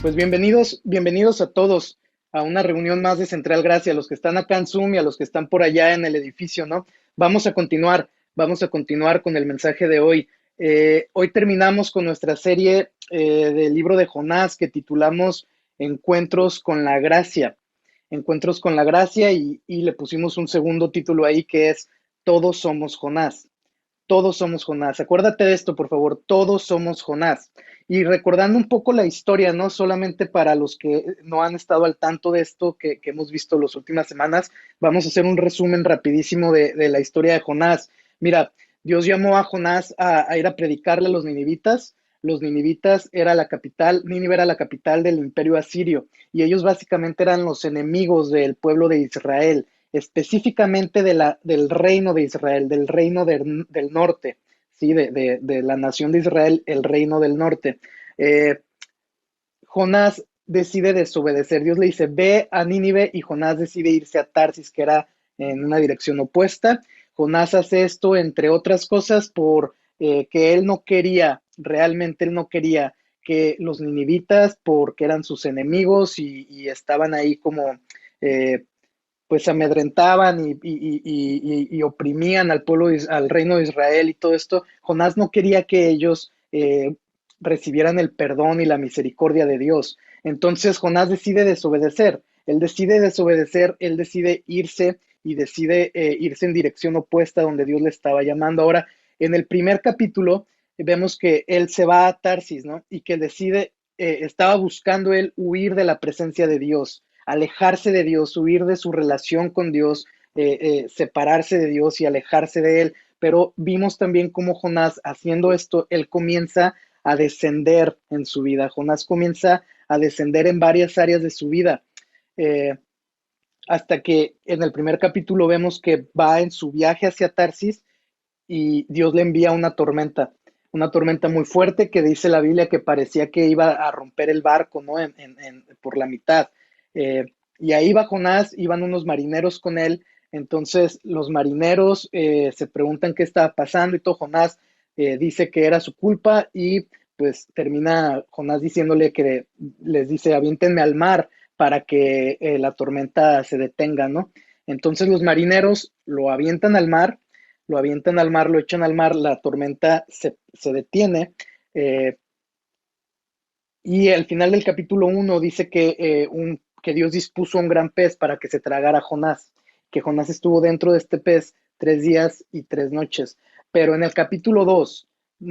Pues bienvenidos a todos a una reunión más de Central Gracia, a los que están acá en Zoom y a los que están por allá en el edificio, ¿no? Vamos a continuar con el mensaje de hoy. Hoy terminamos con nuestra serie del libro de Jonás que titulamos Encuentros con la Gracia. Encuentros con la Gracia y le pusimos un segundo título ahí que es Todos somos Jonás. Todos somos Jonás. Acuérdate de esto, por favor. Todos somos Jonás. Y recordando un poco la historia, no solamente para los que no han estado al tanto de esto que hemos visto las últimas semanas, vamos a hacer un resumen rapidísimo de la historia de Jonás. Mira, Dios llamó a Jonás a ir a predicarle a los ninivitas. Los ninivitas era la capital, Nínive era la capital del imperio asirio y ellos básicamente eran los enemigos del pueblo de Israel, específicamente del reino de Israel, del reino del norte, ¿sí? De la nación de Israel, el reino del norte. Eh, Jonás decide desobedecer. Dios le dice, ve a Nínive y Jonás decide irse a Tarsis, que era en una dirección opuesta. Jonás hace esto, entre otras cosas, por que él no quería, realmente él no quería que los ninivitas, porque eran sus enemigos y estaban ahí como eh, pues amedrentaban y oprimían al pueblo, al reino de Israel y todo esto. Jonás no quería que ellos recibieran el perdón y la misericordia de Dios. Entonces Jonás decide desobedecer. Él decide irse y decide irse en dirección opuesta donde Dios le estaba llamando. Ahora, en el primer capítulo vemos que él se va a Tarsis, ¿no? Y que estaba buscando él huir de la presencia de Dios, alejarse de Dios, huir de su relación con Dios, separarse de Dios y alejarse de Él. Pero vimos también cómo Jonás, haciendo esto, él comienza a descender en su vida. Jonás comienza a descender en varias áreas de su vida. Eh, Hasta que en el primer capítulo vemos que va en su viaje hacia Tarsis y Dios le envía una tormenta muy fuerte que dice la Biblia que parecía que iba a romper el barco, ¿no? Por la mitad. Eh, y ahí va Jonás, iban unos marineros con él, entonces los marineros se preguntan qué estaba pasando y todo. Jonás dice que era su culpa y pues termina Jonás diciéndole que les dice aviéntenme al mar para que la tormenta se detenga, ¿no? Entonces los marineros lo avientan al mar, lo echan al mar, la tormenta se detiene. eh, y al final del capítulo 1 dice que Dios dispuso un gran pez para que se tragara a Jonás, que Jonás estuvo dentro de este pez 3 días y 3 noches. Pero en el capítulo 2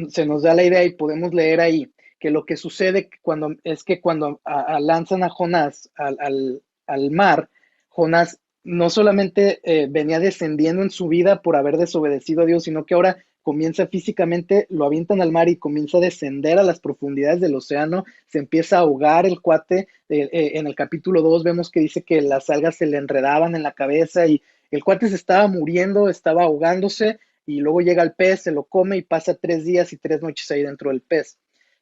se nos da la idea y podemos leer ahí que lo que sucede cuando lanzan a Jonás al mar, Jonás no solamente venía descendiendo en su vida por haber desobedecido a Dios, sino que ahora comienza físicamente, lo avientan al mar y comienza a descender a las profundidades del océano, se empieza a ahogar el cuate. En el capítulo 2 vemos que dice que las algas se le enredaban en la cabeza y el cuate se estaba muriendo, estaba ahogándose y luego llega el pez, se lo come y pasa 3 días y 3 noches ahí dentro del pez.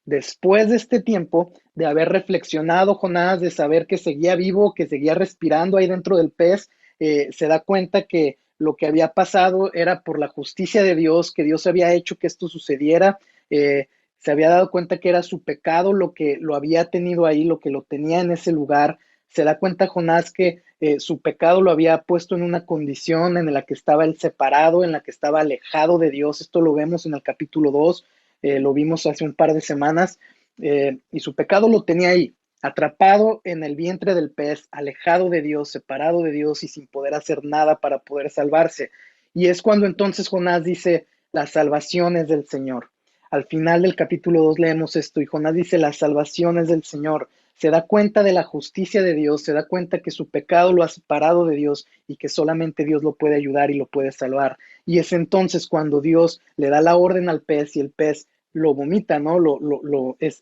Después de este tiempo, de haber reflexionado Jonás, de saber que seguía vivo, que seguía respirando ahí dentro del pez, se da cuenta que lo que había pasado era por la justicia de Dios, que Dios había hecho que esto sucediera. Se había dado cuenta que era su pecado lo que lo había tenido ahí, lo que lo tenía en ese lugar. Se da cuenta Jonás que su pecado lo había puesto en una condición en la que estaba él separado, en la que estaba alejado de Dios. Esto lo vemos en el capítulo 2, lo vimos hace un par de semanas, y su pecado lo tenía ahí, atrapado en el vientre del pez, alejado de Dios, separado de Dios y sin poder hacer nada para poder salvarse. Y es cuando entonces Jonás dice, la salvación es del Señor. Al final del capítulo 2 leemos esto y Jonás dice, la salvación es del Señor. Se da cuenta de la justicia de Dios, se da cuenta que su pecado lo ha separado de Dios y que solamente Dios lo puede ayudar y lo puede salvar. Y es entonces cuando Dios le da la orden al pez y el pez lo vomita, ¿no?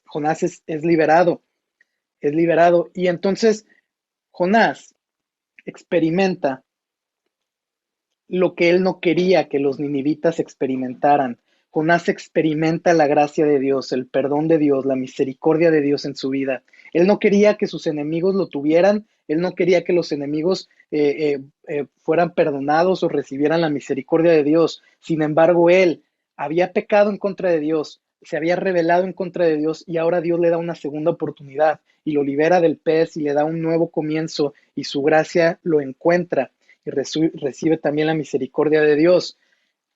Jonás es liberado, es liberado. Y entonces Jonás experimenta lo que él no quería que los ninivitas experimentaran. Jonás experimenta la gracia de Dios, el perdón de Dios, la misericordia de Dios en su vida. Él no quería que sus enemigos lo tuvieran, él no quería que los enemigos fueran perdonados o recibieran la misericordia de Dios. Sin embargo, él había pecado en contra de Dios, se había rebelado en contra de Dios y ahora Dios le da una segunda oportunidad y lo libera del pez y le da un nuevo comienzo y su gracia lo encuentra y recibe también la misericordia de Dios.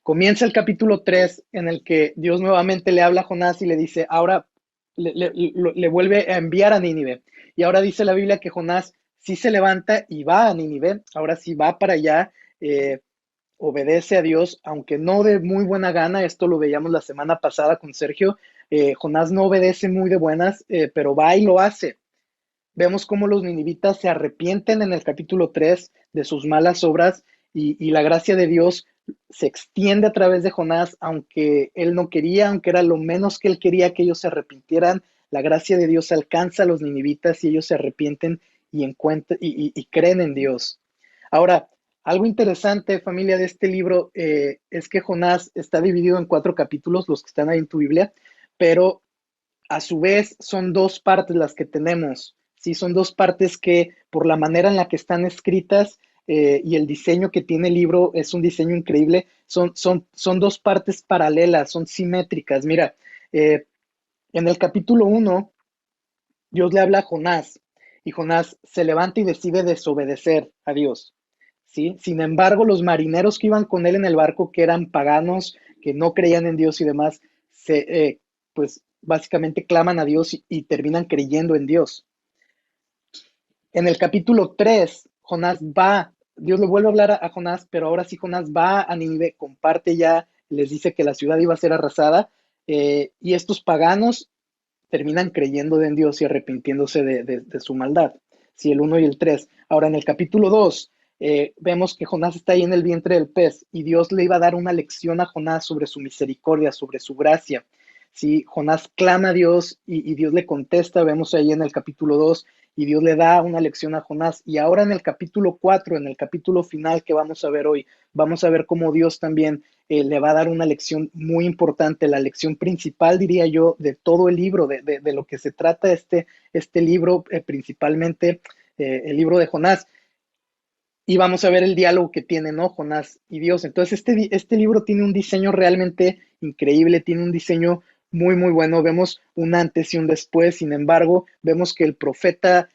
Comienza el capítulo 3 en el que Dios nuevamente le habla a Jonás y le dice, ahora le vuelve a enviar a Nínive. Y ahora dice la Biblia que Jonás sí se levanta y va a Nínive, ahora sí va para allá, obedece a Dios, aunque no de muy buena gana, esto lo veíamos la semana pasada con Sergio, Jonás no obedece muy de buenas, pero va y lo hace. Vemos cómo los ninivitas se arrepienten en el capítulo 3 de sus malas obras y la gracia de Dios se extiende a través de Jonás, aunque él no quería, aunque era lo menos que él quería que ellos se arrepintieran, la gracia de Dios alcanza a los ninivitas y ellos se arrepienten y creen en Dios. Ahora, algo interesante, familia, de este libro es que Jonás está dividido en 4 capítulos, los que están ahí en tu Biblia, pero a su vez son 2 partes las que tenemos. Sí, son 2 partes que por la manera en la que están escritas y el diseño que tiene el libro es un diseño increíble. Son 2 partes paralelas, son simétricas. Mira, eh, en el capítulo 1, Dios le habla a Jonás y Jonás se levanta y decide desobedecer a Dios. ¿Sí? Sin embargo, los marineros que iban con él en el barco, que eran paganos, que no creían en Dios y demás, pues básicamente claman a Dios y terminan creyendo en Dios. En el capítulo 3, Jonás va, Dios le vuelve a hablar a Jonás, pero ahora sí Jonás va a Nínive, comparte ya, les dice que la ciudad iba a ser arrasada, y estos paganos terminan creyendo en Dios y arrepintiéndose de su maldad. Sí, el 1 y el 3. Ahora, en el capítulo 2, vemos que Jonás está ahí en el vientre del pez y Dios le iba a dar una lección a Jonás sobre su misericordia, sobre su gracia. Sí, Jonás clama a Dios y Dios le contesta, vemos ahí en el capítulo 2, y Dios le da una lección a Jonás. Y ahora en el capítulo 4, en el capítulo final que vamos a ver hoy, vamos a ver cómo Dios también le va a dar una lección muy importante, la lección principal, diría yo, de todo el libro, de lo que se trata este libro, principalmente el libro de Jonás. Y vamos a ver el diálogo que tiene, ¿no? Jonás y Dios. Entonces, este libro tiene un diseño realmente increíble, tiene un diseño muy, muy bueno. Vemos un antes y un después. Sin embargo, vemos que el profeta,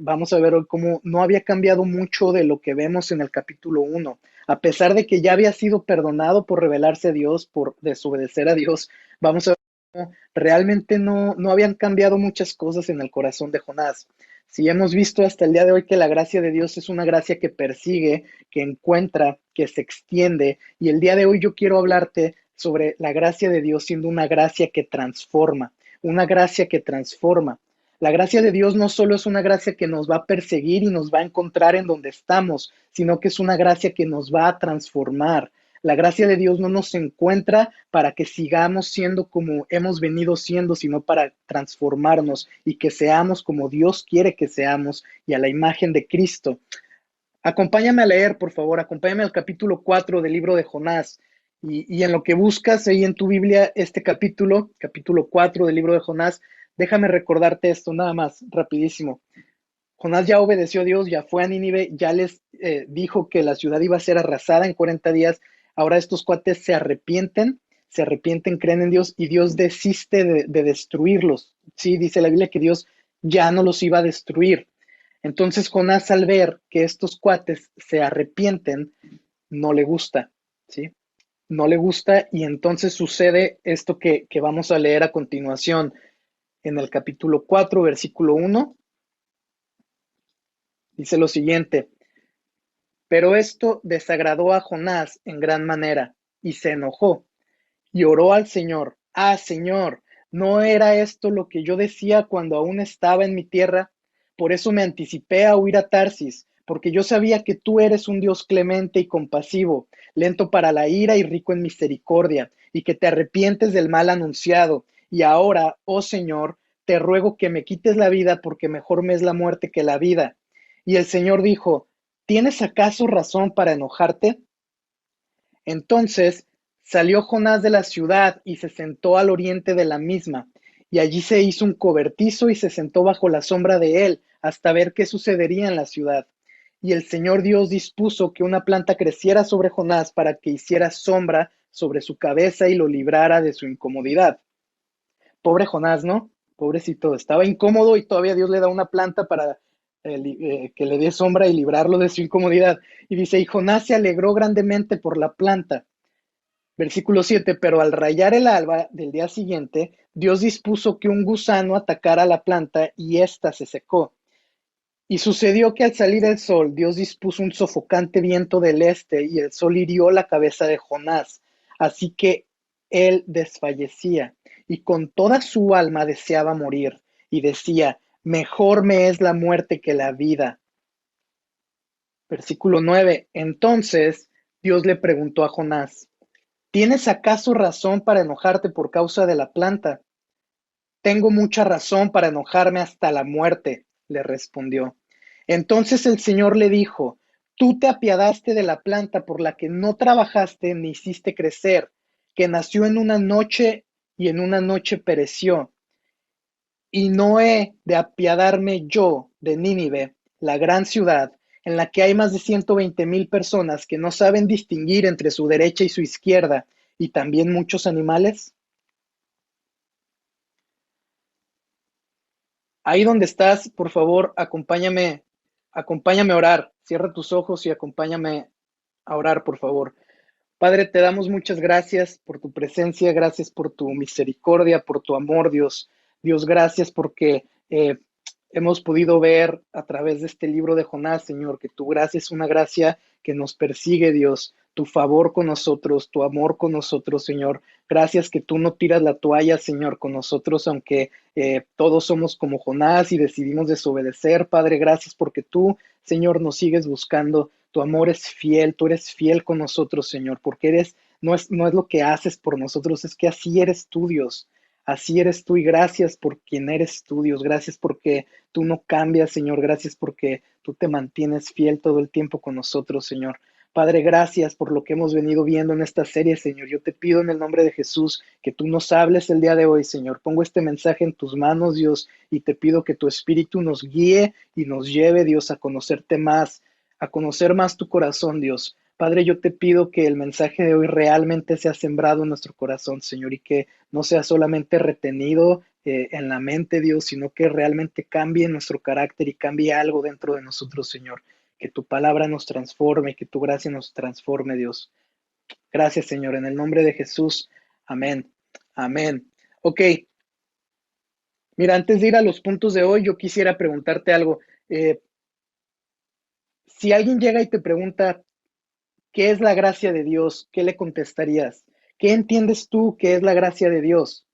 vamos a ver hoy cómo no había cambiado mucho de lo que vemos en el capítulo 1. A pesar de que ya había sido perdonado por rebelarse a Dios, por desobedecer a Dios, vamos a ver cómo realmente no habían cambiado muchas cosas en el corazón de Jonás. Si hemos visto hasta el día de hoy que la gracia de Dios es una gracia que persigue, que encuentra, que se extiende, y el día de hoy yo quiero hablarte sobre la gracia de Dios siendo una gracia que transforma, una gracia que transforma. La gracia de Dios no solo es una gracia que nos va a perseguir y nos va a encontrar en donde estamos, sino que es una gracia que nos va a transformar. La gracia de Dios no nos encuentra para que sigamos siendo como hemos venido siendo, sino para transformarnos y que seamos como Dios quiere que seamos y a la imagen de Cristo. Acompáñame a leer, por favor, acompáñame al capítulo 4 del libro de Jonás. Y en lo que buscas ahí en tu Biblia este capítulo 4 del libro de Jonás, déjame recordarte esto nada más, rapidísimo. Jonás ya obedeció a Dios, ya fue a Nínive, ya les dijo que la ciudad iba a ser arrasada en 40 días. Ahora estos cuates se arrepienten, creen en Dios y Dios desiste de destruirlos. Sí, dice la Biblia que Dios ya no los iba a destruir. Entonces Jonás, al ver que estos cuates se arrepienten, no le gusta, ¿sí? No le gusta y entonces sucede esto que vamos a leer a continuación en el capítulo 4, versículo 1. Dice lo siguiente: pero esto desagradó a Jonás en gran manera, y se enojó, y oró al Señor: ah, Señor, ¿no era esto lo que yo decía cuando aún estaba en mi tierra? Por eso me anticipé a huir a Tarsis, porque yo sabía que tú eres un Dios clemente y compasivo, lento para la ira y rico en misericordia, y que te arrepientes del mal anunciado. Y ahora, oh Señor, te ruego que me quites la vida, porque mejor me es la muerte que la vida. Y el Señor dijo: ¿tienes acaso razón para enojarte? Entonces salió Jonás de la ciudad y se sentó al oriente de la misma, y allí se hizo un cobertizo y se sentó bajo la sombra de él hasta ver qué sucedería en la ciudad. Y el Señor Dios dispuso que una planta creciera sobre Jonás para que hiciera sombra sobre su cabeza y lo librara de su incomodidad. Pobre Jonás, ¿no? Pobrecito, estaba incómodo y todavía Dios le da una planta para que le dé sombra y librarlo de su incomodidad. Y dice, y Jonás se alegró grandemente por la planta. Versículo 7, pero al rayar el alba del día siguiente, Dios dispuso que un gusano atacara la planta y ésta se secó. Y sucedió que al salir el sol, Dios dispuso un sofocante viento del este y el sol hirió la cabeza de Jonás. Así que él desfallecía y con toda su alma deseaba morir y decía, mejor me es la muerte que la vida. Versículo 9. Entonces Dios le preguntó a Jonás, ¿tienes acaso razón para enojarte por causa de la planta? Tengo mucha razón para enojarme hasta la muerte, le respondió. Entonces el Señor le dijo, tú te apiadaste de la planta por la que no trabajaste ni hiciste crecer, que nació en una noche y en una noche pereció. Y no he de apiadarme yo de Nínive, la gran ciudad, en la que hay más de 120,000 personas que no saben distinguir entre su derecha y su izquierda, y también muchos animales. Ahí donde estás, por favor, acompáñame a orar. Cierra tus ojos y acompáñame a orar, por favor. Padre, te damos muchas gracias por tu presencia, gracias por tu misericordia, por tu amor, Dios. Dios, gracias porque hemos podido ver a través de este libro de Jonás, Señor, que tu gracia es una gracia que nos persigue, Dios. Tu favor con nosotros, tu amor con nosotros, Señor. Gracias que tú no tiras la toalla, Señor, con nosotros, aunque todos somos como Jonás y decidimos desobedecer. Padre, gracias porque tú, Señor, nos sigues buscando. Tu amor es fiel, tú eres fiel con nosotros, Señor, porque no es lo que haces por nosotros, es que así eres tú, Dios. Así eres tú y gracias por quien eres tú, Dios. Gracias porque tú no cambias, Señor. Gracias porque tú te mantienes fiel todo el tiempo con nosotros, Señor. Padre, gracias por lo que hemos venido viendo en esta serie, Señor. Yo te pido en el nombre de Jesús que tú nos hables el día de hoy, Señor. Pongo este mensaje en tus manos, Dios, y te pido que tu Espíritu nos guíe y nos lleve, Dios, a conocerte más, a conocer más tu corazón, Dios. Padre, yo te pido que el mensaje de hoy realmente sea sembrado en nuestro corazón, Señor, y que no sea solamente retenido en la mente, Dios, sino que realmente cambie nuestro carácter y cambie algo dentro de nosotros, Señor. Que tu palabra nos transforme, que tu gracia nos transforme, Dios. Gracias, Señor, en el nombre de Jesús. Amén. Amén. Ok, mira, antes de ir a los puntos de hoy, yo quisiera preguntarte algo. Si alguien llega y te pregunta, ¿qué es la gracia de Dios? ¿Qué le contestarías? ¿Qué entiendes tú que es la gracia de Dios?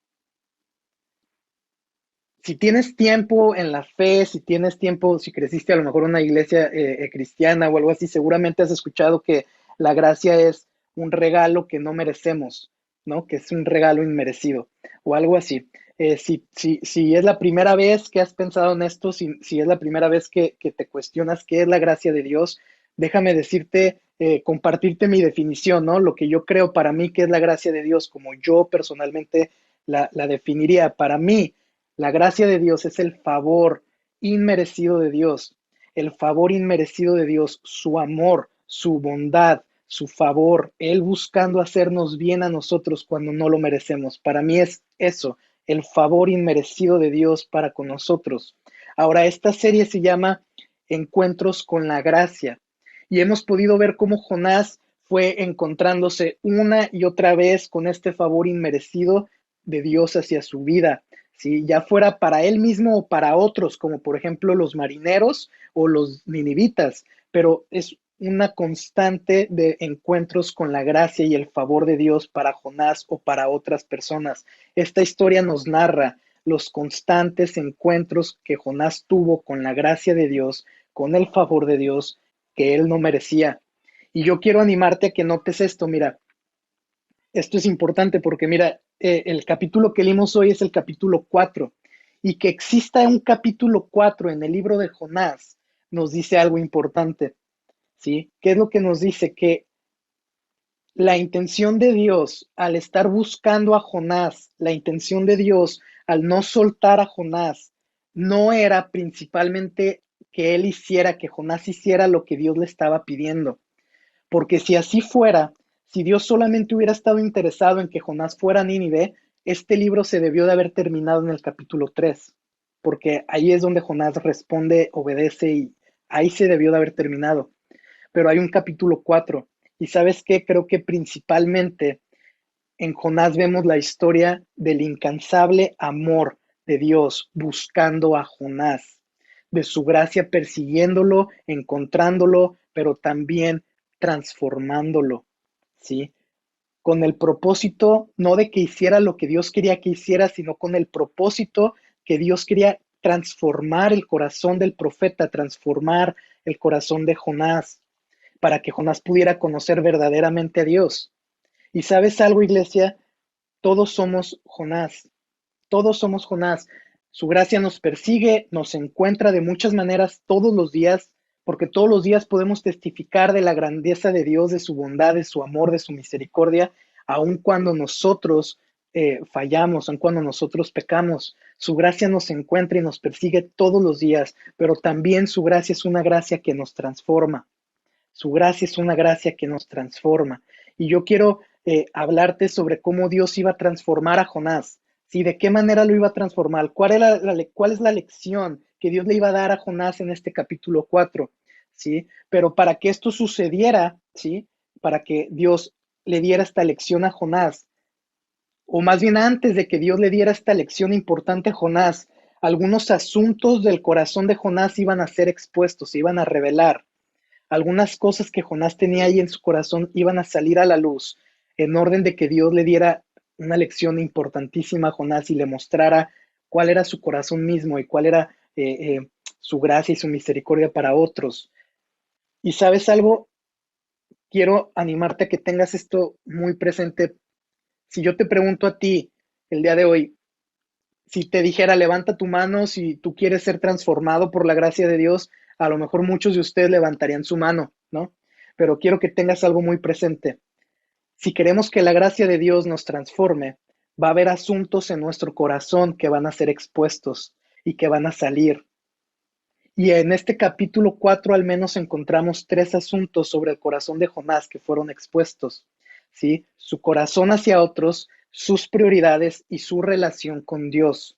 Si tienes tiempo en la fe, si tienes tiempo, si creciste a lo mejor en una iglesia cristiana o algo así, seguramente has escuchado que la gracia es un regalo que no merecemos, ¿no? Que es un regalo inmerecido o algo así. Si es la primera vez que has pensado en esto, si es la primera vez que te cuestionas qué es la gracia de Dios, déjame decirte, compartirte mi definición, ¿no? Lo que yo creo para mí que es la gracia de Dios, como yo personalmente la definiría. Para mí, la gracia de Dios es el favor inmerecido de Dios, el favor inmerecido de Dios, su amor, su bondad, su favor, Él buscando hacernos bien a nosotros cuando no lo merecemos. Para mí es eso, el favor inmerecido de Dios para con nosotros. Ahora, esta serie se llama Encuentros con la Gracia y hemos podido ver cómo Jonás fue encontrándose una y otra vez con este favor inmerecido de Dios hacia su vida. Si ya fuera para él mismo o para otros, como por ejemplo los marineros o los ninivitas, pero es una constante de encuentros con la gracia y el favor de Dios para Jonás o para otras personas. Esta historia nos narra los constantes encuentros que Jonás tuvo con la gracia de Dios, con el favor de Dios que él no merecía. Y yo quiero animarte a que notes esto, mira, esto es importante porque mira, el capítulo que leímos hoy es el capítulo 4 y que exista un capítulo 4 en el libro de Jonás nos dice algo importante, ¿sí? ¿Qué es lo que nos dice? Que la intención de Dios al estar buscando a Jonás, la intención de Dios al no soltar a Jonás, no era principalmente que él hiciera, que Jonás hiciera lo que Dios le estaba pidiendo. Porque si así fuera, si Dios solamente hubiera estado interesado en que Jonás fuera a Nínive, este libro se debió de haber terminado en el capítulo 3, porque ahí es donde Jonás responde, obedece y ahí se debió de haber terminado. Pero hay un capítulo 4 y ¿sabes qué? Creo que principalmente en Jonás vemos la historia del incansable amor de Dios buscando a Jonás, de su gracia persiguiéndolo, encontrándolo, pero también transformándolo, ¿sí? Con el propósito no de que hiciera lo que Dios quería que hiciera, sino con el propósito que Dios quería transformar el corazón del profeta, transformar el corazón de Jonás, para que Jonás pudiera conocer verdaderamente a Dios. Y sabes algo, iglesia, todos somos Jonás, todos somos Jonás. Su gracia nos persigue, nos encuentra de muchas maneras todos los días, porque todos los días podemos testificar de la grandeza de Dios, de su bondad, de su amor, de su misericordia, aun cuando nosotros fallamos, aun cuando nosotros pecamos. Su gracia nos encuentra y nos persigue todos los días, pero también su gracia es una gracia que nos transforma. Su gracia es una gracia que nos transforma. Y yo quiero hablarte sobre cómo Dios iba a transformar a Jonás. ¿Sí? ¿De qué manera lo iba a transformar? ¿Cuál es la lección que Dios le iba a dar a Jonás en este capítulo 4? ¿Sí? Pero para que esto sucediera, ¿sí? Para que Dios le diera esta lección a Jonás, o más bien antes de que Dios le diera esta lección importante a Jonás, algunos asuntos del corazón de Jonás iban a ser expuestos, se iban a revelar. Algunas cosas que Jonás tenía ahí en su corazón iban a salir a la luz en orden de que Dios le diera una lección importantísima a Jonás y le mostrara cuál era su corazón mismo y cuál era su gracia y su misericordia para otros. Y sabes algo, quiero animarte a que tengas esto muy presente. Si yo te pregunto a ti el día de hoy, si te dijera levanta tu mano si tú quieres ser transformado por la gracia de Dios, a lo mejor muchos de ustedes levantarían su mano, ¿no? Pero quiero que tengas algo muy presente. Si queremos que la gracia de Dios nos transforme, va a haber asuntos en nuestro corazón que van a ser expuestos y que van a salir. Y en este capítulo 4 al menos encontramos tres asuntos sobre el corazón de Jonás que fueron expuestos, ¿sí? Su corazón hacia otros, sus prioridades y su relación con Dios.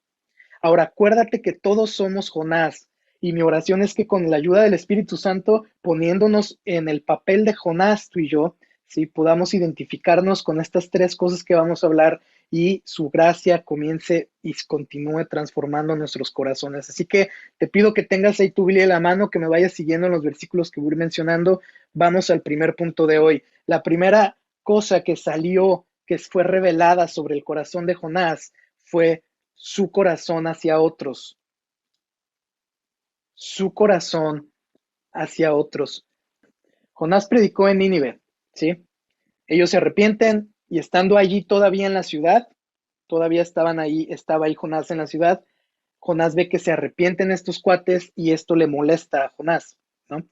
Ahora, acuérdate que todos somos Jonás y mi oración es que con la ayuda del Espíritu Santo, poniéndonos en el papel de Jonás, tú y yo, ¿sí? Podamos identificarnos con estas tres cosas que vamos a hablar y su gracia comience y continúe transformando nuestros corazones. Así que te pido que tengas ahí tu Biblia en la mano, que me vayas siguiendo en los versículos que voy a ir mencionando. Vamos al primer punto de hoy. La primera cosa que salió, que fue revelada sobre el corazón de Jonás, fue su corazón hacia otros. Su corazón hacia otros. Jonás predicó en Nínive, ¿sí? Ellos se arrepienten y estando allí todavía en la ciudad, todavía estaba ahí Jonás en la ciudad, Jonás ve que se arrepienten estos cuates y esto le molesta a Jonás, ¿no?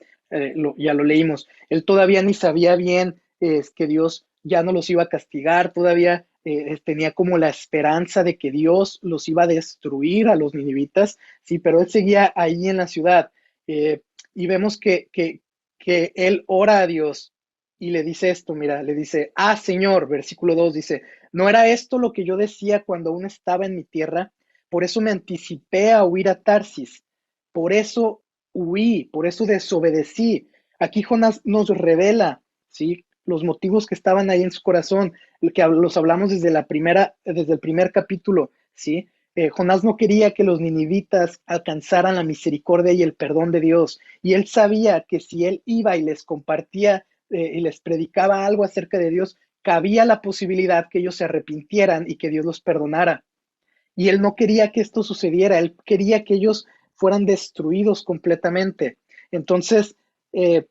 Ya lo leímos. Él todavía ni sabía bien que Dios ya no los iba a castigar, todavía tenía como la esperanza de que Dios los iba a destruir a los ninivitas, sí, pero él seguía ahí en la ciudad eh, y vemos que él ora a Dios y le dice esto, mira, le dice, Señor, versículo 2 dice, ¿no era esto lo que yo decía cuando aún estaba en mi tierra? Por eso me anticipé a huir a Tarsis, por eso huí, por eso desobedecí. Aquí Jonás nos revela, ¿sí? Los motivos que estaban ahí en su corazón, que los hablamos desde el primer capítulo, ¿sí? Jonás no quería que los ninivitas alcanzaran la misericordia y el perdón de Dios, y él sabía que si él iba y les compartía y les predicaba algo acerca de Dios, cabía la posibilidad que ellos se arrepintieran y que Dios los perdonara. Y él no quería que esto sucediera, él quería que ellos fueran destruidos completamente. Entonces, eh,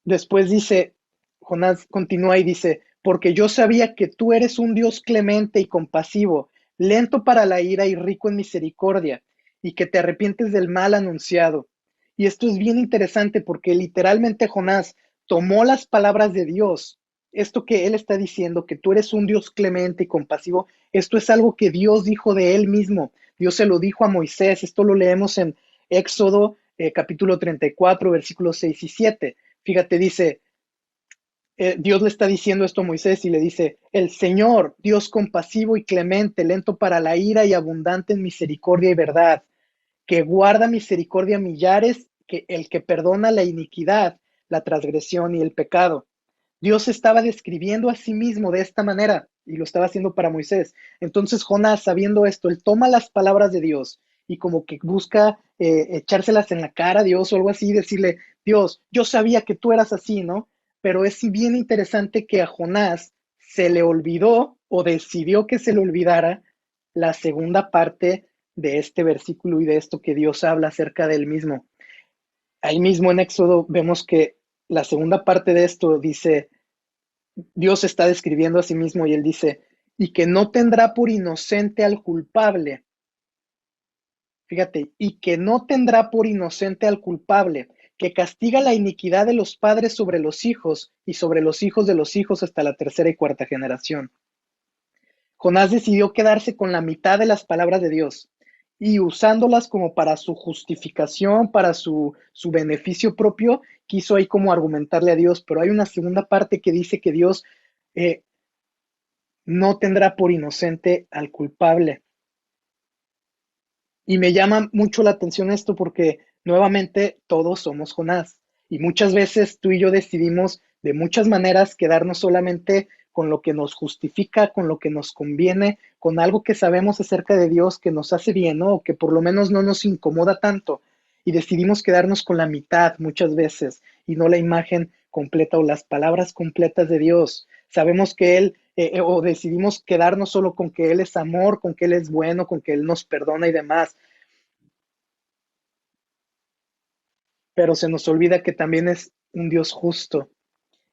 después dice, Jonás continúa y dice, porque yo sabía que tú eres un Dios clemente y compasivo, lento para la ira y rico en misericordia, y que te arrepientes del mal anunciado. Y esto es bien interesante porque literalmente Jonás tomó las palabras de Dios. Esto que él está diciendo, que tú eres un Dios clemente y compasivo, esto es algo que Dios dijo de él mismo. Dios se lo dijo a Moisés. Esto lo leemos en Éxodo capítulo 34, versículos 6 y 7. Fíjate, dice, Dios le está diciendo esto a Moisés y le dice, el Señor, Dios compasivo y clemente, lento para la ira y abundante en misericordia y verdad, que guarda misericordia a millares, que el que perdona la iniquidad, la transgresión y el pecado. Dios estaba describiendo a sí mismo de esta manera y lo estaba haciendo para Moisés. Entonces Jonás, sabiendo esto, él toma las palabras de Dios y como que busca echárselas en la cara a Dios o algo así, decirle, Dios, yo sabía que tú eras así, ¿no? Pero es bien interesante que a Jonás se le olvidó o decidió que se le olvidara la segunda parte de este versículo y de esto que Dios habla acerca de él mismo. Ahí mismo en Éxodo vemos que la segunda parte de esto dice, Dios está describiendo a sí mismo y él dice, y que no tendrá por inocente al culpable. Fíjate, y que no tendrá por inocente al culpable, que castiga la iniquidad de los padres sobre los hijos y sobre los hijos de los hijos hasta la tercera y cuarta generación. Jonás decidió quedarse con la mitad de las palabras de Dios y usándolas como para su justificación, para su beneficio propio, quiso ahí como argumentarle a Dios, pero hay una segunda parte que dice que Dios eh, no tendrá por inocente al culpable. Y me llama mucho la atención esto porque nuevamente todos somos Jonás. Y muchas veces tú y yo decidimos de muchas maneras quedarnos solamente con lo que nos justifica, con lo que nos conviene, con algo que sabemos acerca de Dios que nos hace bien, ¿no? O que por lo menos no nos incomoda tanto. Y decidimos quedarnos con la mitad muchas veces y no la imagen completa o las palabras completas de Dios. Sabemos que Él, o decidimos quedarnos solo con que Él es amor, con que Él es bueno, con que Él nos perdona y demás, pero se nos olvida que también es un Dios justo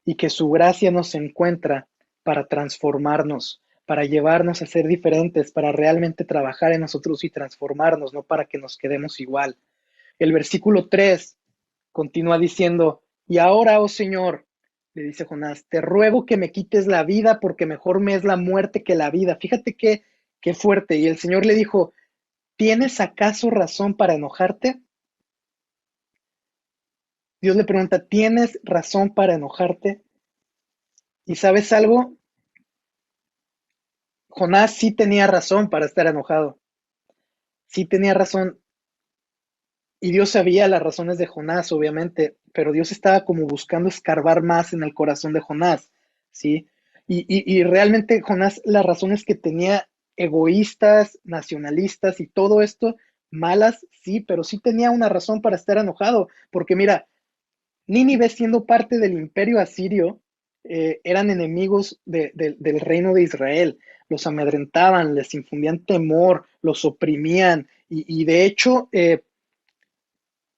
y que su gracia nos encuentra para transformarnos, para llevarnos a ser diferentes, para realmente trabajar en nosotros y transformarnos, no para que nos quedemos igual. El versículo 3 continúa diciendo, y ahora, oh Señor, le dice Jonás, te ruego que me quites la vida porque mejor me es la muerte que la vida. Fíjate qué fuerte. Y el Señor le dijo, ¿tienes acaso razón para enojarte? Dios le pregunta, ¿tienes razón para enojarte? Y sabes algo, Jonás sí tenía razón para estar enojado, sí tenía razón, y Dios sabía las razones de Jonás, obviamente, pero Dios estaba como buscando escarbar más en el corazón de Jonás, ¿sí? Y realmente Jonás, las razones que tenía egoístas, nacionalistas y todo esto, malas, sí, pero sí tenía una razón para estar enojado, porque mira, Nínive, siendo parte del imperio asirio, eran enemigos del reino de Israel, los amedrentaban, les infundían temor, los oprimían y de hecho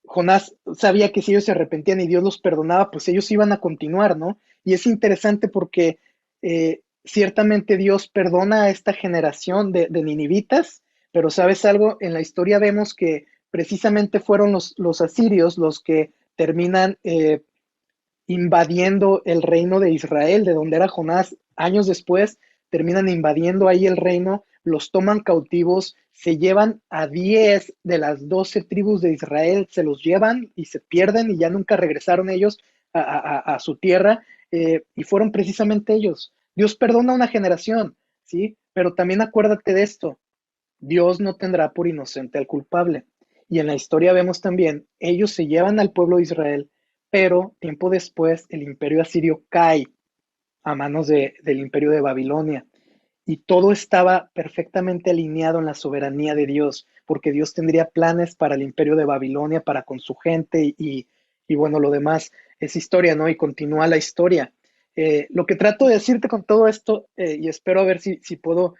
Jonás sabía que si ellos se arrepentían y Dios los perdonaba, pues ellos iban a continuar, ¿no? Y es interesante porque ciertamente Dios perdona a esta generación de ninivitas, pero sabes algo, en la historia vemos que precisamente fueron los asirios los que terminan invadiendo el reino de Israel, de donde era Jonás. Años después terminan invadiendo ahí el reino, los toman cautivos, se llevan a 10 de las 12 tribus de Israel, se los llevan y se pierden y ya nunca regresaron ellos a su tierra, y fueron precisamente ellos. Dios perdona a una generación, ¿sí? Pero también acuérdate de esto, Dios no tendrá por inocente al culpable. Y en la historia vemos también, ellos se llevan al pueblo de Israel, pero tiempo después el imperio asirio cae a manos del imperio de Babilonia. Y todo estaba perfectamente alineado en la soberanía de Dios, porque Dios tendría planes para el imperio de Babilonia, para con su gente y bueno, lo demás es historia, ¿no? Y continúa la historia. Lo que trato de decirte con todo esto, y espero a ver si puedo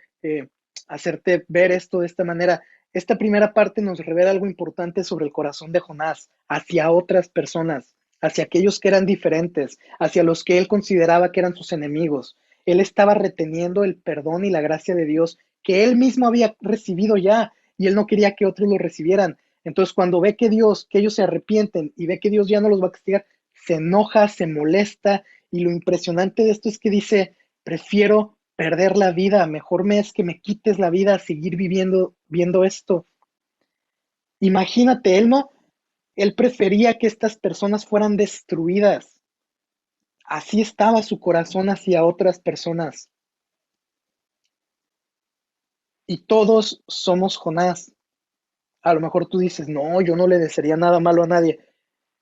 hacerte ver esto de esta manera, esta primera parte nos revela algo importante sobre el corazón de Jonás hacia otras personas, hacia aquellos que eran diferentes, hacia los que él consideraba que eran sus enemigos. Él estaba reteniendo el perdón y la gracia de Dios que él mismo había recibido ya y él no quería que otros lo recibieran. Entonces, cuando ve que Dios, que ellos se arrepienten y ve que Dios ya no los va a castigar, se enoja, se molesta y lo impresionante de esto es que dice, prefiero perder la vida, mejor me es que me quites la vida a seguir viendo esto. Imagínate, él no, él prefería que estas personas fueran destruidas Así estaba su corazón hacia otras personas. Y todos somos Jonás. A lo mejor tú dices, no, yo no le desearía nada malo a nadie.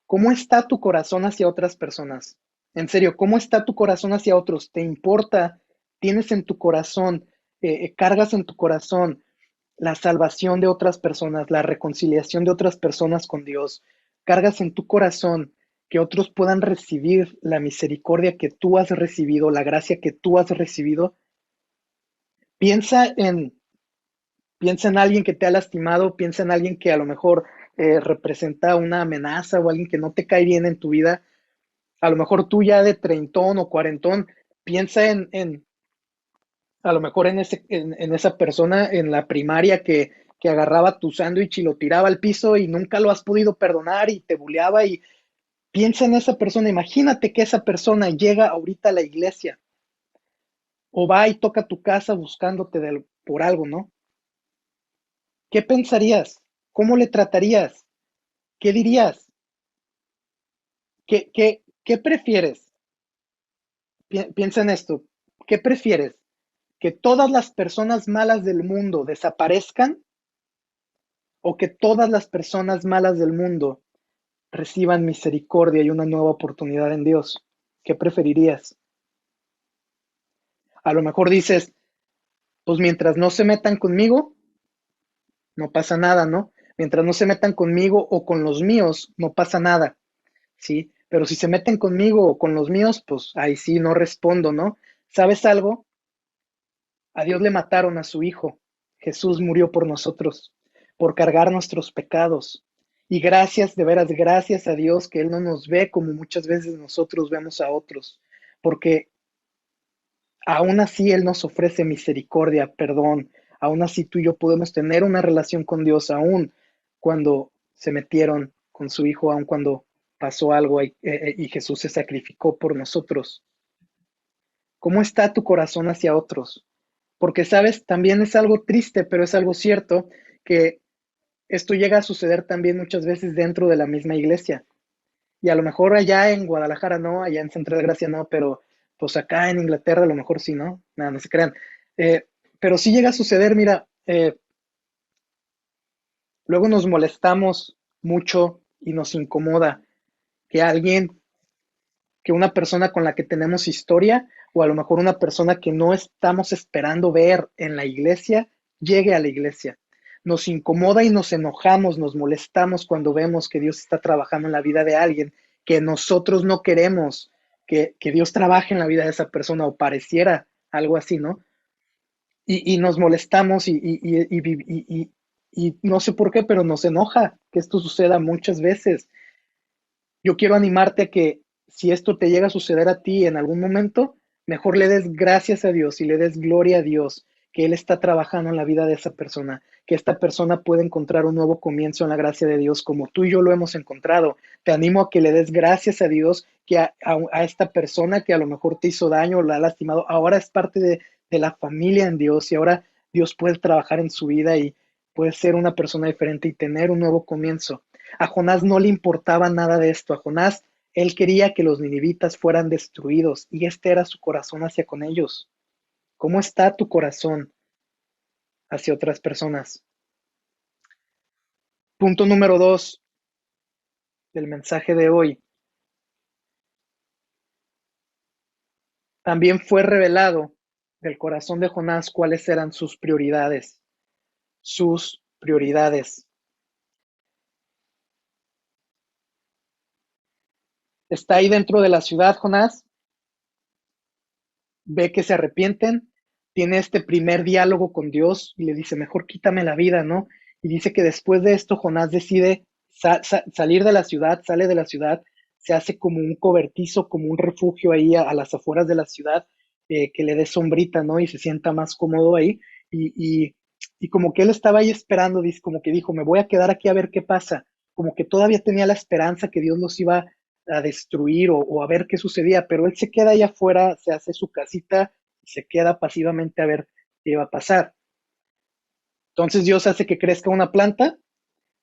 ¿Cómo está tu corazón hacia otras personas? En serio, ¿cómo está tu corazón hacia otros? ¿Te importa? ¿Tienes en tu corazón, cargas en tu corazón la salvación de otras personas, la reconciliación de otras personas con Dios? ¿Cargas en tu corazón que otros puedan recibir la misericordia que tú has recibido, la gracia que tú has recibido? Piensa en Piensa en alguien que te ha lastimado, piensa en alguien que a lo mejor representa una amenaza o alguien que no te cae bien en tu vida. A lo mejor tú ya de treintón o cuarentón, piensa a lo mejor en esa persona en la primaria que agarraba tu sándwich y lo tiraba al piso y nunca lo has podido perdonar y te buleaba y piensa en esa persona. Imagínate que esa persona llega ahorita a la iglesia o va y toca tu casa buscándote por algo, ¿no? ¿Qué pensarías? ¿Cómo le tratarías? ¿Qué dirías? ¿Qué prefieres? Piensa en esto. ¿Qué prefieres? ¿Que todas las personas malas del mundo desaparezcan o que todas las personas malas del mundo reciban misericordia y una nueva oportunidad en Dios? ¿Qué preferirías? A lo mejor dices, pues mientras no se metan conmigo, no pasa nada, ¿no? Mientras no se metan conmigo o con los míos, no pasa nada, ¿sí? Pero si se meten conmigo o con los míos, pues ahí sí no respondo, ¿no? ¿Sabes algo? A Dios le mataron a su Hijo. Jesús murió por nosotros, por cargar nuestros pecados. Y gracias, de veras, gracias a Dios que Él no nos ve como muchas veces nosotros vemos a otros, porque aún así Él nos ofrece misericordia, perdón. Aún así tú y yo podemos tener una relación con Dios, aún cuando se metieron con su Hijo, aún cuando pasó algo y Jesús se sacrificó por nosotros. ¿Cómo está tu corazón hacia otros? Porque, sabes, también es algo triste, pero es algo cierto que esto llega a suceder también muchas veces dentro de la misma iglesia. Y a lo mejor allá en Guadalajara no, allá en Central Gracia no, pero pues acá en Inglaterra a lo mejor sí, ¿no? Nada, no se crean. Pero sí llega a suceder, mira, luego nos molestamos mucho y nos incomoda que alguien, que una persona con la que tenemos historia o a lo mejor una persona que no estamos esperando ver en la iglesia, llegue a la iglesia. Nos incomoda y nos enojamos, nos molestamos cuando vemos que Dios está trabajando en la vida de alguien, que nosotros no queremos que Dios trabaje en la vida de esa persona o pareciera algo así, ¿no? Y nos molestamos y no sé por qué, pero nos enoja que esto suceda muchas veces. Yo quiero animarte a que si esto te llega a suceder a ti en algún momento, mejor le des gracias a Dios y le des gloria a Dios que Él está trabajando en la vida de esa persona, que esta persona puede encontrar un nuevo comienzo en la gracia de Dios como tú y yo lo hemos encontrado. Te animo a que le des gracias a Dios que a esta persona que a lo mejor te hizo daño o la ha lastimado, ahora es parte de la familia en Dios y ahora Dios puede trabajar en su vida y puede ser una persona diferente y tener un nuevo comienzo. A Jonás no le importaba nada de esto. A Jonás, él quería que los ninivitas fueran destruidos y este era su corazón hacia con ellos. ¿Cómo está tu corazón hacia otras personas? Punto número 2 del mensaje de hoy. También fue revelado del corazón de Jonás cuáles eran sus prioridades. Sus prioridades. Está ahí dentro de la ciudad, Jonás, ve que se arrepienten, tiene este primer diálogo con Dios y le dice, mejor quítame la vida, ¿no? Y dice que después de esto Jonás decide salir de la ciudad, sale de la ciudad, se hace como un cobertizo, como un refugio ahí a las afueras de la ciudad, que le dé sombrita, ¿no? Y se sienta más cómodo ahí. Y, y, y como que él estaba ahí esperando, dice, como que dijo, me voy a quedar aquí a ver qué pasa. Como que todavía tenía la esperanza que Dios los iba a destruir o a ver qué sucedía, pero él se queda allá afuera, se hace su casita y se queda pasivamente a ver qué iba a pasar. Entonces Dios hace que crezca una planta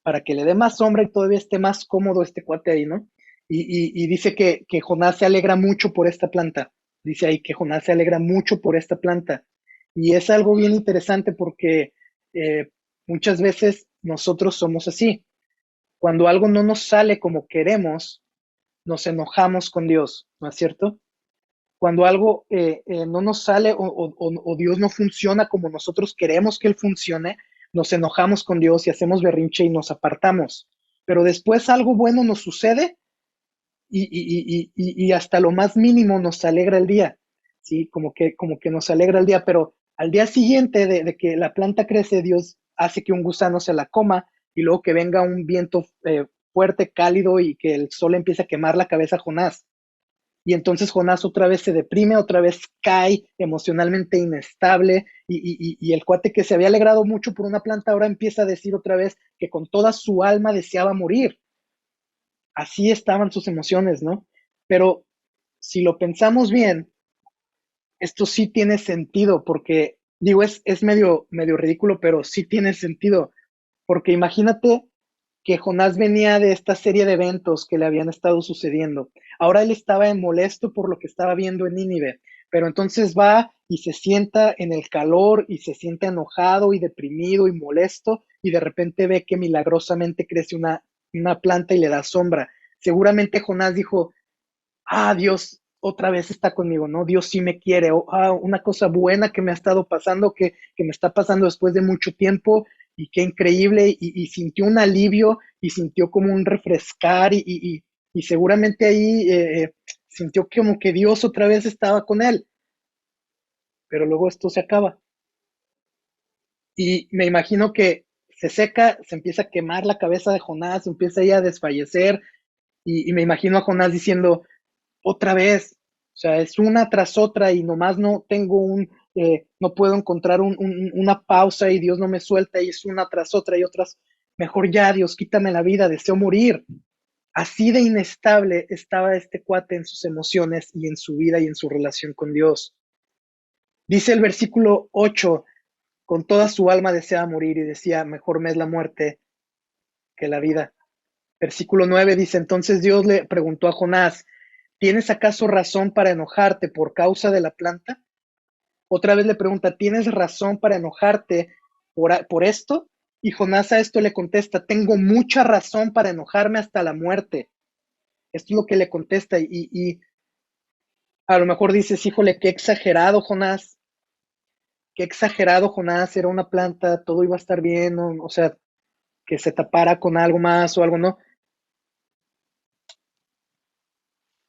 para que le dé más sombra y todavía esté más cómodo este cuate ahí, ¿no? y dice que Jonás se alegra mucho por esta planta. Dice ahí que Jonás se alegra mucho por esta planta. Y es algo bien interesante porque eh, muchas veces nosotros somos así. Cuando algo no nos sale como queremos, nos enojamos con Dios, ¿no es cierto? Cuando algo no nos sale o Dios no funciona como nosotros queremos que Él funcione, nos enojamos con Dios y hacemos berrinche y nos apartamos. Pero después algo bueno nos sucede y hasta lo más mínimo nos alegra el día, ¿sí? Como que nos alegra el día, pero al día siguiente de que la planta crece, Dios hace que un gusano se la coma y luego que venga un viento fuerte, cálido y que el sol empiece a quemar la cabeza a Jonás. Y entonces Jonás otra vez se deprime, otra vez cae emocionalmente inestable y el cuate que se había alegrado mucho por una planta ahora empieza a decir otra vez que con toda su alma deseaba morir. Así estaban sus emociones, ¿no? Pero si lo pensamos bien, esto sí tiene sentido, porque digo, es medio ridículo, pero sí tiene sentido, porque imagínate que Jonás venía de esta serie de eventos que le habían estado sucediendo. Ahora él estaba molesto por lo que estaba viendo en Nínive, pero entonces va y se sienta en el calor y se siente enojado y deprimido y molesto y de repente ve que milagrosamente crece una planta y le da sombra. Seguramente Jonás dijo, Dios otra vez está conmigo, ¿no? Dios sí me quiere, una cosa buena que me ha estado pasando, que me está pasando después de mucho tiempo y qué increíble, y sintió un alivio y sintió como un refrescar y seguramente ahí sintió como que Dios otra vez estaba con él, pero luego esto se acaba. Y me imagino que se seca, se empieza a quemar la cabeza de Jonás, empieza ya a desfallecer, y me imagino a Jonás diciendo, otra vez, o sea, es una tras otra y nomás no tengo no puedo encontrar una pausa y Dios no me suelta y es una tras otra y otras, mejor ya, Dios, quítame la vida, deseo morir. Así de inestable estaba este cuate en sus emociones y en su vida y en su relación con Dios. Dice el versículo 8, con toda su alma deseaba morir y decía, mejor me es la muerte que la vida. Versículo 9 dice, entonces Dios le preguntó a Jonás, ¿tienes acaso razón para enojarte por causa de la planta? Otra vez le pregunta, ¿tienes razón para enojarte por esto? Y Jonás a esto le contesta, tengo mucha razón para enojarme hasta la muerte. Esto es lo que le contesta y a lo mejor dices, híjole, qué exagerado Jonás, era una planta, todo iba a estar bien, o sea, que se tapara con algo más o algo, ¿no?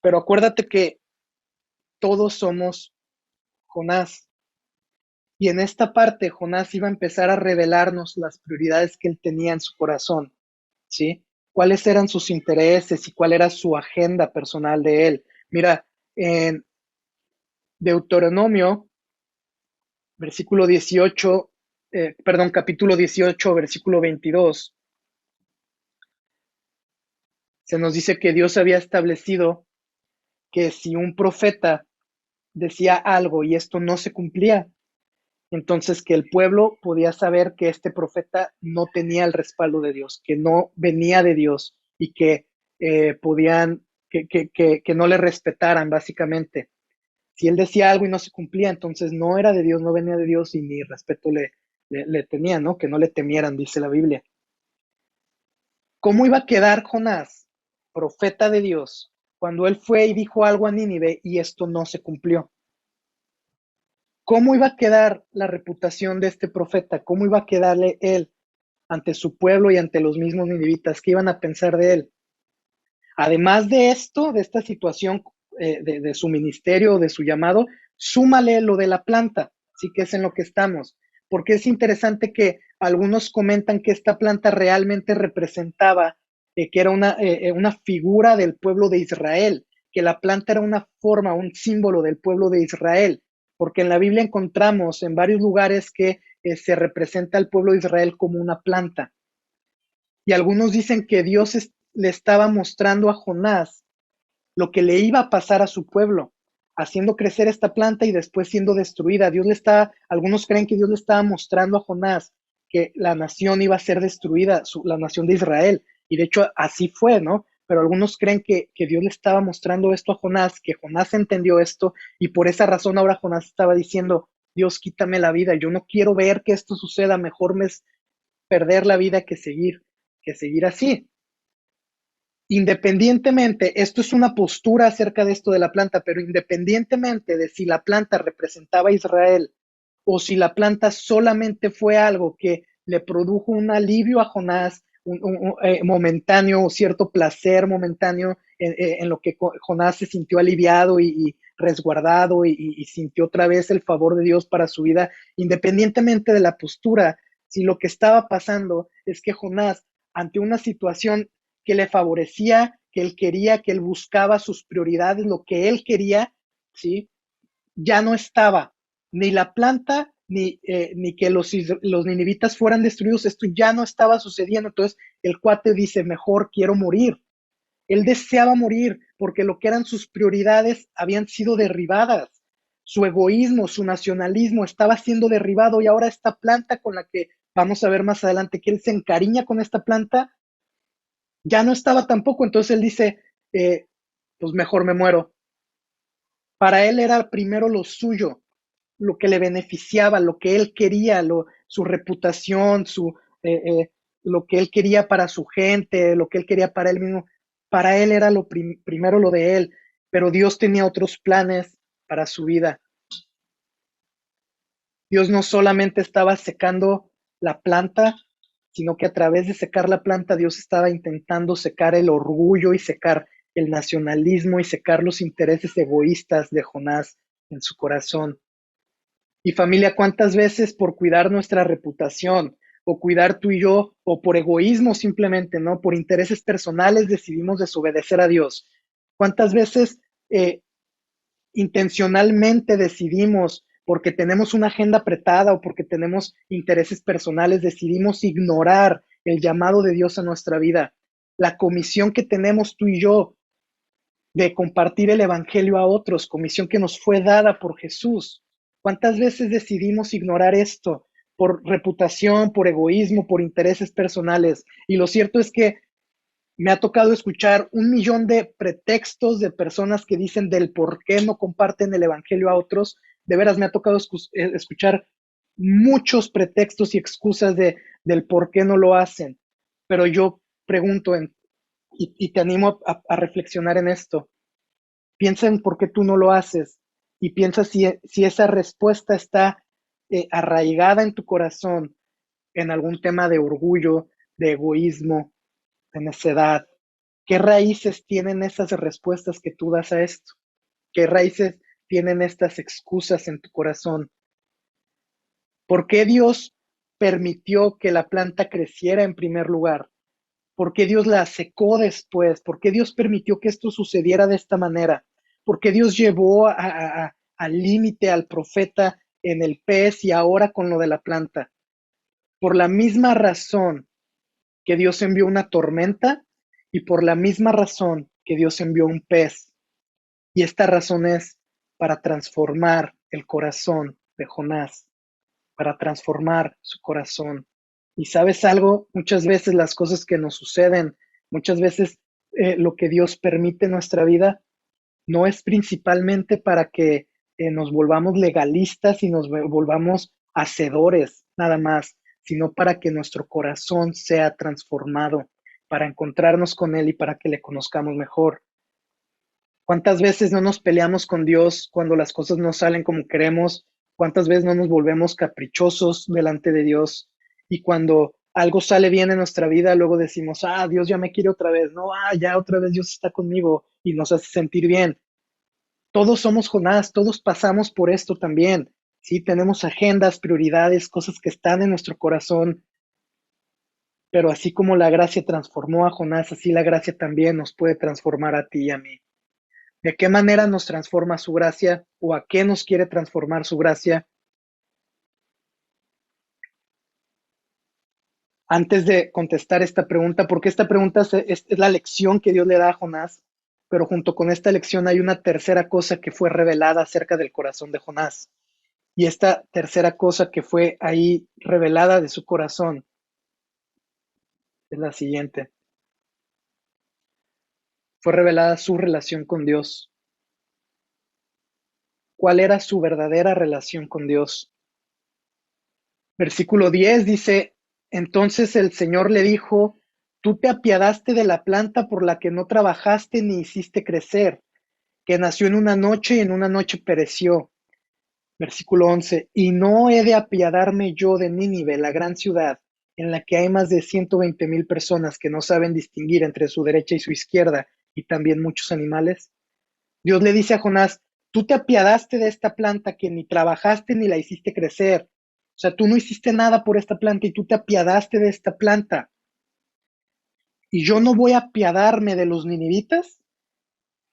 Pero acuérdate que todos somos Jonás. Y en esta parte, Jonás iba a empezar a revelarnos las prioridades que él tenía en su corazón, ¿sí? Cuáles eran sus intereses y cuál era su agenda personal de él. Mira, en Deuteronomio, versículo 18, capítulo 18, versículo 22, se nos dice que Dios había establecido que si un profeta decía algo y esto no se cumplía, entonces que el pueblo podía saber que este profeta no tenía el respaldo de Dios, que no venía de Dios y que podían, que no le respetaran básicamente. Si él decía algo y no se cumplía, entonces no era de Dios, no venía de Dios y ni respeto le tenían, ¿no? Que no le temieran, dice la Biblia. ¿Cómo iba a quedar Jonás, profeta de Dios, cuando él fue y dijo algo a Nínive y esto no se cumplió? ¿Cómo iba a quedar la reputación de este profeta? ¿Cómo iba a quedarle él ante su pueblo y ante los mismos ninivitas? ¿Qué iban a pensar de él? Además de esto, de esta situación de su ministerio, de su llamado, súmale lo de la planta, sí que es en lo que estamos, porque es interesante que algunos comentan que esta planta realmente representaba que era una figura del pueblo de Israel, que la planta era una forma, un símbolo del pueblo de Israel, porque en la Biblia encontramos en varios lugares que se representa al pueblo de Israel como una planta. Y algunos dicen que Dios le estaba mostrando a Jonás lo que le iba a pasar a su pueblo, haciendo crecer esta planta y después siendo destruida. Algunos creen que Dios le estaba mostrando a Jonás que la nación iba a ser destruida, la nación de Israel. Y de hecho así fue, ¿no? pero algunos creen que Dios le estaba mostrando esto a Jonás, que Jonás entendió esto y por esa razón ahora Jonás estaba diciendo, Dios, quítame la vida, yo no quiero ver que esto suceda, mejor me es perder la vida que seguir así. Independientemente, esto es una postura acerca de esto de la planta, pero independientemente de si la planta representaba a Israel o si la planta solamente fue algo que le produjo un alivio a Jonás, momentáneo, cierto placer momentáneo en lo que Jonás se sintió aliviado y resguardado y sintió otra vez el favor de Dios para su vida, independientemente de la postura, si lo que estaba pasando es que Jonás, ante una situación que le favorecía, que él quería, que él buscaba sus prioridades, lo que él quería, ¿sí? Ya no estaba ni la planta ni que los ninivitas fueran destruidos, esto ya no estaba sucediendo. Entonces el cuate dice, mejor quiero morir. Él deseaba morir porque lo que eran sus prioridades habían sido derribadas. Su egoísmo, su nacionalismo estaba siendo derribado y ahora esta planta con la que vamos a ver más adelante que él se encariña con esta planta, ya no estaba tampoco. Entonces él dice, pues mejor me muero. Para él era primero lo suyo, lo que le beneficiaba, lo que él quería, su reputación, lo que él quería para su gente, lo que él quería para él mismo. Para él era primero lo de él, pero Dios tenía otros planes para su vida. Dios no solamente estaba secando la planta, sino que a través de secar la planta, Dios estaba intentando secar el orgullo y secar el nacionalismo y secar los intereses egoístas de Jonás en su corazón. Y familia, ¿cuántas veces por cuidar nuestra reputación o cuidar tú y yo o por egoísmo simplemente, ¿no? Por intereses personales decidimos desobedecer a Dios? ¿Cuántas veces intencionalmente decidimos, porque tenemos una agenda apretada o porque tenemos intereses personales, decidimos ignorar el llamado de Dios a nuestra vida? La comisión que tenemos tú y yo de compartir el evangelio a otros, comisión que nos fue dada por Jesús. ¿Cuántas veces decidimos ignorar esto por reputación, por egoísmo, por intereses personales? Y lo cierto es que me ha tocado escuchar 1,000,000 de pretextos de personas que dicen del por qué no comparten el evangelio a otros. De veras, me ha tocado escuchar muchos pretextos y excusas del por qué no lo hacen. Pero yo pregunto y te animo a reflexionar en esto. Piensa en por qué tú no lo haces y piensa si esa respuesta está arraigada en tu corazón en algún tema de orgullo, de egoísmo, de necedad. ¿Qué raíces tienen esas respuestas que tú das a esto? ¿Qué raíces tienen estas excusas en tu corazón? ¿Por qué Dios permitió que la planta creciera en primer lugar? ¿Por qué Dios la secó después? ¿Por qué Dios permitió que esto sucediera de esta manera? ¿Por qué Dios llevó al límite al profeta en el pez y ahora con lo de la planta? Por la misma razón que Dios envió una tormenta y por la misma razón que Dios envió un pez. Y esta razón es para transformar el corazón de Jonás, para transformar su corazón. Y sabes algo, muchas veces las cosas que nos suceden, muchas veces lo que Dios permite en nuestra vida, no es principalmente para que nos volvamos legalistas y nos volvamos hacedores nada más, sino para que nuestro corazón sea transformado, para encontrarnos con Él y para que le conozcamos mejor. ¿Cuántas veces no nos peleamos con Dios cuando las cosas no salen como queremos? ¿Cuántas veces no nos volvemos caprichosos delante de Dios? Y cuando algo sale bien en nuestra vida, luego decimos, Dios ya me quiere otra vez, no, ya otra vez Dios está conmigo y nos hace sentir bien. Todos somos Jonás, todos pasamos por esto también. Sí, tenemos agendas, prioridades, cosas que están en nuestro corazón, pero así como la gracia transformó a Jonás, así la gracia también nos puede transformar a ti y a mí. ¿De qué manera nos transforma su gracia o a qué nos quiere transformar su gracia? Antes de contestar esta pregunta, porque esta pregunta es la lección que Dios le da a Jonás, pero junto con esta lección hay una tercera cosa que fue revelada acerca del corazón de Jonás. Y esta tercera cosa que fue ahí revelada de su corazón es la siguiente. fue revelada su relación con Dios. ¿Cuál era su verdadera relación con Dios? Versículo 10 dice, entonces el Señor le dijo, tú te apiadaste de la planta por la que no trabajaste ni hiciste crecer, que nació en una noche y en una noche pereció. Versículo 11, y no he de apiadarme yo de Nínive, la gran ciudad, en la que hay más de 120,000 personas que no saben distinguir entre su derecha y su izquierda, y también muchos animales. Dios le dice a Jonás, tú te apiadaste de esta planta que ni trabajaste ni la hiciste crecer. O sea, tú no hiciste nada por esta planta y tú te apiadaste de esta planta. Y yo no voy a apiadarme de los ninivitas.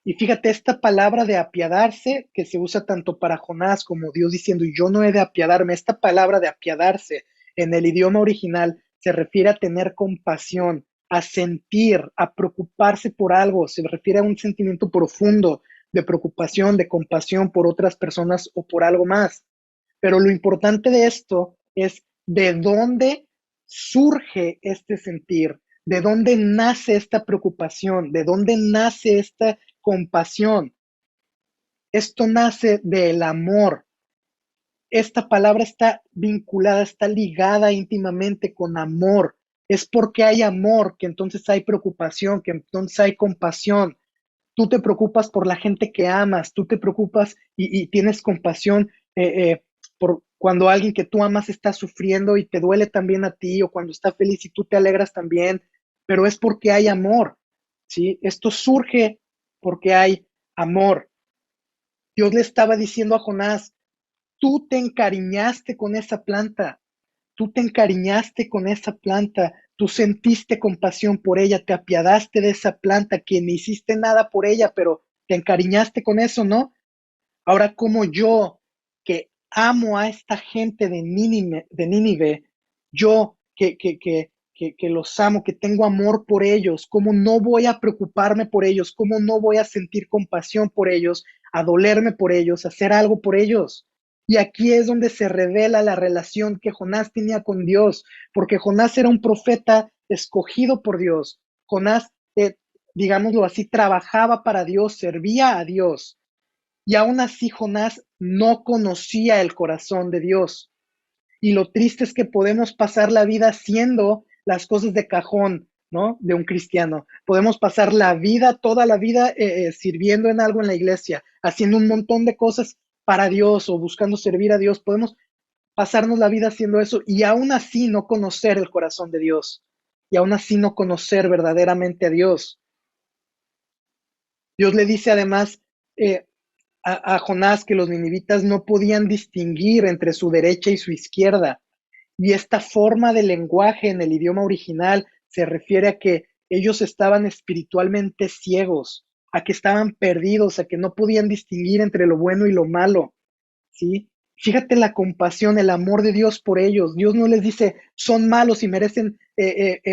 Y fíjate, esta palabra de apiadarse, que se usa tanto para Jonás como Dios diciendo, y yo no he de apiadarme, esta palabra de apiadarse en el idioma original se refiere a tener compasión, a sentir, a preocuparse por algo, se refiere a un sentimiento profundo de preocupación, de compasión por otras personas o por algo más. Pero lo importante de esto es de dónde surge este sentir, de dónde nace esta preocupación, de dónde nace esta compasión. Esto nace del amor. Esta palabra está vinculada, está ligada íntimamente con amor. Es porque hay amor que entonces hay preocupación, que entonces hay compasión. Tú te preocupas por la gente que amas, tú te preocupas y tienes compasión por cuando alguien que tú amas está sufriendo y te duele también a ti, o cuando está feliz y tú te alegras también, pero es porque hay amor, ¿sí? Esto surge porque hay amor. Dios le estaba diciendo a Jonás, tú te encariñaste con esa planta, tú te encariñaste con esa planta, tú sentiste compasión por ella, te apiadaste de esa planta, que ni hiciste nada por ella, pero te encariñaste con eso, ¿no? Ahora, como yo, que amo a esta gente de Nínive, yo que los amo, que tengo amor por ellos, ¿cómo no voy a preocuparme por ellos? ¿Cómo no voy a sentir compasión por ellos, a dolerme por ellos, a hacer algo por ellos? Y aquí es donde se revela la relación que Jonás tenía con Dios, porque Jonás era un profeta escogido por Dios. Jonás, digámoslo así, trabajaba para Dios, servía a Dios. Y aún así Jonás no conocía el corazón de Dios. Y lo triste es que podemos pasar la vida haciendo las cosas de cajón, ¿no? De un cristiano. Podemos pasar la vida, toda la vida, sirviendo en algo en la iglesia, haciendo un montón de cosas para Dios o buscando servir a Dios. Podemos pasarnos la vida haciendo eso y aún así no conocer el corazón de Dios. Y aún así no conocer verdaderamente a Dios. Dios le dice además, a Jonás que los ninivitas no podían distinguir entre su derecha y su izquierda. Y esta forma de lenguaje en el idioma original se refiere a que ellos estaban espiritualmente ciegos, a que estaban perdidos, a que no podían distinguir entre lo bueno y lo malo, ¿sí? Fíjate la compasión, el amor de Dios por ellos. Dios no les dice, son malos y merecen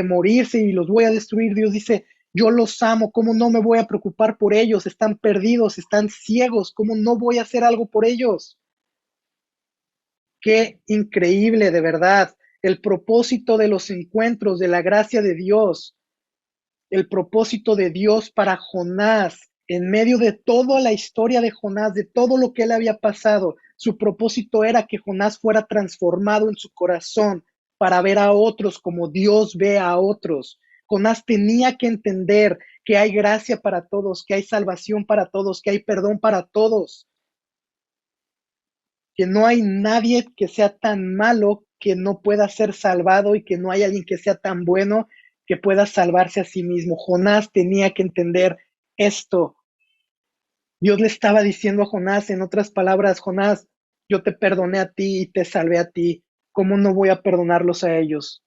morirse y los voy a destruir. Dios dice, yo los amo, ¿cómo no me voy a preocupar por ellos? Están perdidos, están ciegos, ¿cómo no voy a hacer algo por ellos? Qué increíble, de verdad. El propósito de los encuentros, de la gracia de Dios, el propósito de Dios para Jonás, en medio de toda la historia de Jonás, de todo lo que él había pasado, su propósito era que Jonás fuera transformado en su corazón para ver a otros como Dios ve a otros. Jonás tenía que entender que hay gracia para todos, que hay salvación para todos, que hay perdón para todos, que no hay nadie que sea tan malo que no pueda ser salvado y que no hay alguien que sea tan bueno que pueda salvarse a sí mismo. Jonás tenía que entender esto. Dios le estaba diciendo a Jonás, en otras palabras, Jonás, yo te perdoné a ti y te salvé a ti. ¿Cómo no voy a perdonarlos a ellos?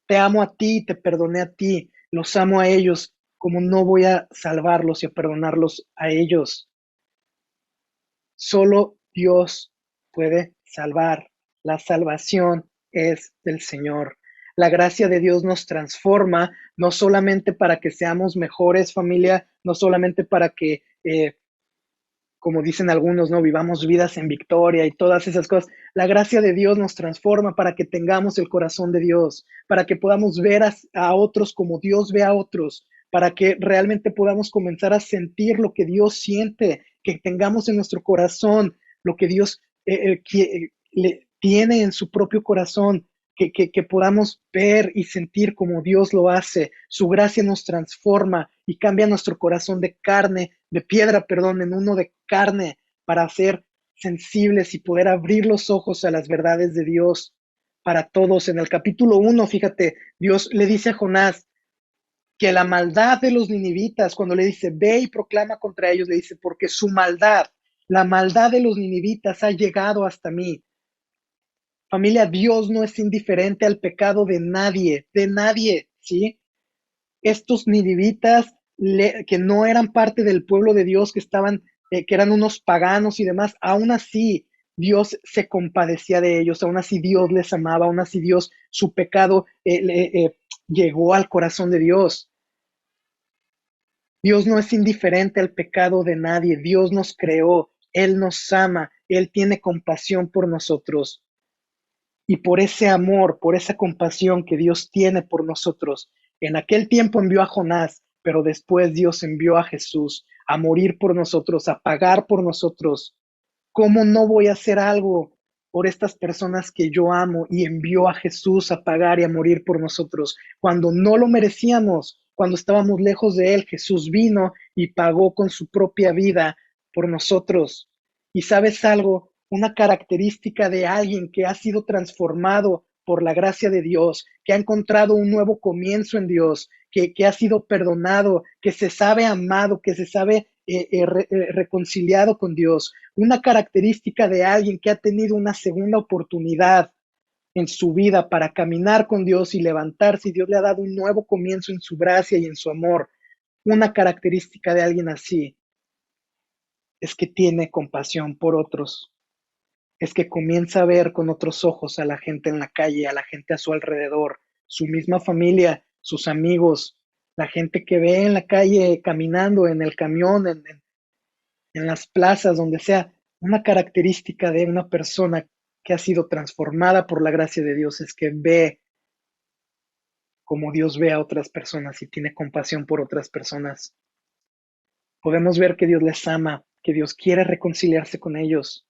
Te amo a ti y te perdoné a ti. Los amo a ellos. ¿Cómo no voy a salvarlos y a perdonarlos a ellos? Solo Dios puede salvar. La salvación es del Señor. La gracia de Dios nos transforma, no solamente para que seamos mejores familia, no solamente para que, como dicen algunos, no vivamos vidas en victoria y todas esas cosas. La gracia de Dios nos transforma para que tengamos el corazón de Dios, para que podamos ver a otros como Dios ve a otros, para que realmente podamos comenzar a sentir lo que Dios siente, que tengamos en nuestro corazón lo que Dios tiene en su propio corazón, que podamos ver y sentir como Dios lo hace. Su gracia nos transforma y cambia nuestro corazón de carne, de piedra, perdón, en uno de carne, para ser sensibles y poder abrir los ojos a las verdades de Dios para todos. En el capítulo 1, fíjate, Dios le dice a Jonás que la maldad de los ninivitas, cuando le dice, ve y proclama contra ellos, le dice, porque su maldad, la maldad de los ninivitas ha llegado hasta mí. Familia, Dios no es indiferente al pecado de nadie, ¿sí? Estos ninivitas que no eran parte del pueblo de Dios, que eran unos paganos y demás, aún así Dios se compadecía de ellos, aún así Dios les amaba, aún así Dios, su pecado llegó al corazón de Dios. Dios no es indiferente al pecado de nadie, Dios nos creó, Él nos ama, Él tiene compasión por nosotros. Y por ese amor, por esa compasión que Dios tiene por nosotros, en aquel tiempo envió a Jonás, pero después Dios envió a Jesús a morir por nosotros, a pagar por nosotros. ¿Cómo no voy a hacer algo por estas personas que yo amo? Y envió a Jesús a pagar y a morir por nosotros. Cuando no lo merecíamos, cuando estábamos lejos de Él, Jesús vino y pagó con su propia vida por nosotros. Y sabes algo, una característica de alguien que ha sido transformado por la gracia de Dios, que ha encontrado un nuevo comienzo en Dios, que ha sido perdonado, que se sabe amado, que se sabe reconciliado con Dios. Una característica de alguien que ha tenido una segunda oportunidad en su vida para caminar con Dios y levantarse, y Dios le ha dado un nuevo comienzo en su gracia y en su amor. Una característica de alguien así es que tiene compasión por otros, es que comienza a ver con otros ojos a la gente en la calle, a la gente a su alrededor, su misma familia, sus amigos, la gente que ve en la calle caminando, en el camión, en las plazas, donde sea. Una característica de una persona que ha sido transformada por la gracia de Dios es que ve como Dios ve a otras personas y tiene compasión por otras personas. Podemos ver que Dios les ama, que Dios quiere reconciliarse con ellos,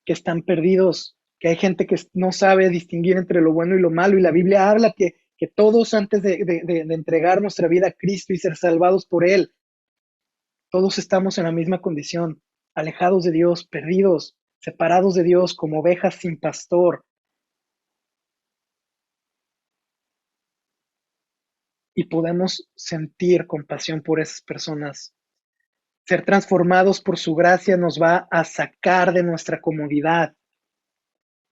que están perdidos, que hay gente que no sabe distinguir entre lo bueno y lo malo, y la Biblia habla que todos antes de entregar nuestra vida a Cristo y ser salvados por Él, todos estamos en la misma condición, alejados de Dios, perdidos, separados de Dios como ovejas sin pastor, y podemos sentir compasión por esas personas. Ser transformados por su gracia nos va a sacar de nuestra comodidad,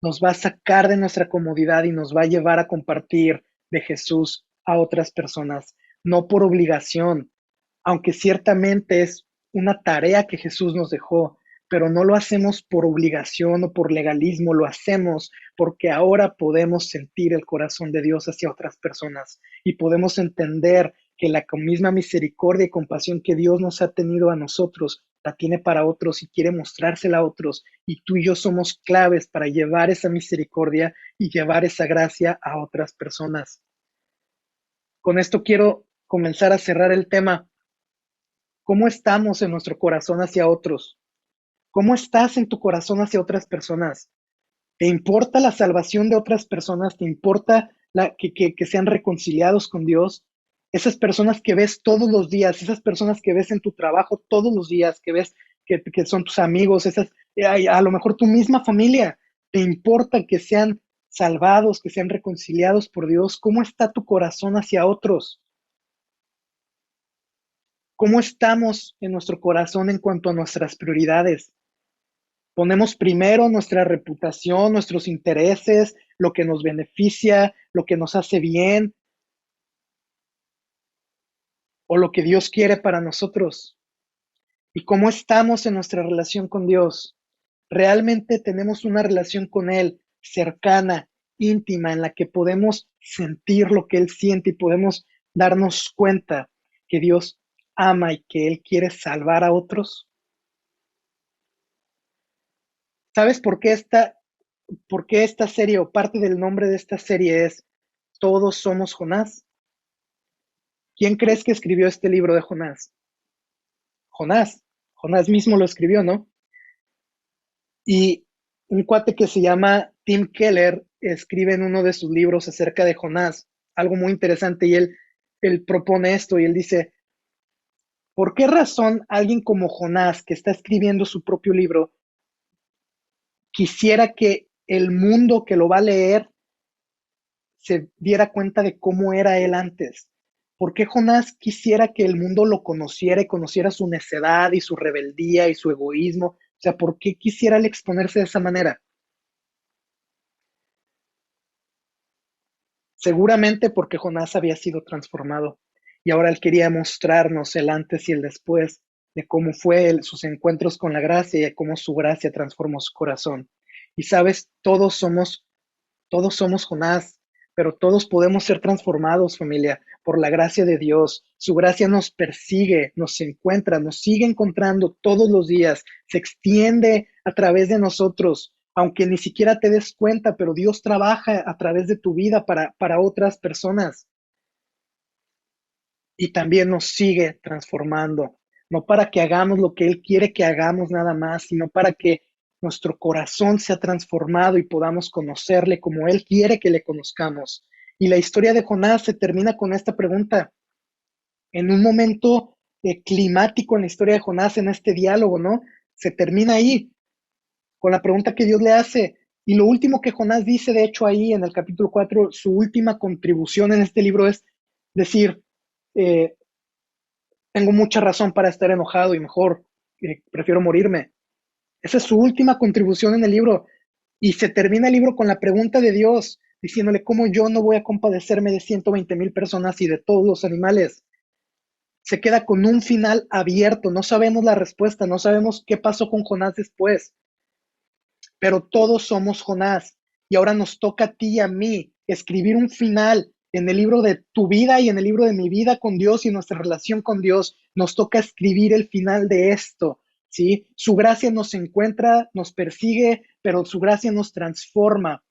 nos va a sacar de nuestra comodidad y nos va a llevar a compartir de Jesús a otras personas, no por obligación, aunque ciertamente es una tarea que Jesús nos dejó, pero no lo hacemos por obligación o por legalismo, lo hacemos porque ahora podemos sentir el corazón de Dios hacia otras personas y podemos entender que la misma misericordia y compasión que Dios nos ha tenido a nosotros, la tiene para otros y quiere mostrársela a otros, y tú y yo somos claves para llevar esa misericordia y llevar esa gracia a otras personas. Con esto quiero comenzar a cerrar el tema. ¿Cómo estamos en nuestro corazón hacia otros? ¿Cómo estás en tu corazón hacia otras personas? ¿Te importa la salvación de otras personas? ¿Te importa que sean reconciliados con Dios? Esas personas que ves todos los días, esas personas que ves en tu trabajo todos los días, que ves que son tus amigos, a lo mejor tu misma familia, ¿te importa que sean salvados, que sean reconciliados por Dios? ¿Cómo está tu corazón hacia otros? ¿Cómo estamos en nuestro corazón en cuanto a nuestras prioridades? Ponemos primero nuestra reputación, nuestros intereses, lo que nos beneficia, lo que nos hace bien, o lo que Dios quiere para nosotros. ¿Y cómo estamos en nuestra relación con Dios? ¿Realmente tenemos una relación con Él cercana, íntima, en la que podemos sentir lo que Él siente y podemos darnos cuenta que Dios ama y que Él quiere salvar a otros? ¿Sabes por qué esta serie, o parte del nombre de esta serie, es Todos somos Jonás? ¿Quién crees que escribió este libro de Jonás? Jonás. Jonás mismo lo escribió, ¿no? Y un cuate que se llama Tim Keller escribe en uno de sus libros acerca de Jonás algo muy interesante y él propone esto y él dice, ¿por qué razón alguien como Jonás, que está escribiendo su propio libro, quisiera que el mundo que lo va a leer se diera cuenta de cómo era él antes? ¿Por qué Jonás quisiera que el mundo lo conociera y conociera su necedad y su rebeldía y su egoísmo? O sea, ¿por qué quisiera él exponerse de esa manera? Seguramente porque Jonás había sido transformado y ahora él quería mostrarnos el antes y el después de cómo fue sus encuentros con la gracia y de cómo su gracia transformó su corazón. Y sabes, todos somos Jonás, pero todos podemos ser transformados, familia, por la gracia de Dios. Su gracia nos persigue, nos encuentra, nos sigue encontrando todos los días, se extiende a través de nosotros, aunque ni siquiera te des cuenta, pero Dios trabaja a través de tu vida para otras personas y también nos sigue transformando, no para que hagamos lo que Él quiere que hagamos nada más, sino para que nuestro corazón sea transformado y podamos conocerle como Él quiere que le conozcamos. Y la historia de Jonás se termina con esta pregunta. En un momento climático en la historia de Jonás, en este diálogo, ¿no? Se termina ahí, con la pregunta que Dios le hace. Y lo último que Jonás dice, de hecho, ahí en el capítulo 4, su última contribución en este libro es decir, eh, tengo mucha razón para estar enojado y mejor prefiero morirme. Esa es su última contribución en el libro. Y se termina el libro con la pregunta de Dios, diciéndole cómo yo no voy a compadecerme de 120,000 personas y de todos los animales. Se queda con un final abierto, no sabemos la respuesta, no sabemos qué pasó con Jonás después, pero todos somos Jonás y ahora nos toca a ti y a mí escribir un final en el libro de tu vida y en el libro de mi vida con Dios y nuestra relación con Dios. Nos toca escribir el final de esto, ¿sí? Su gracia nos encuentra, nos persigue, pero su gracia nos transforma,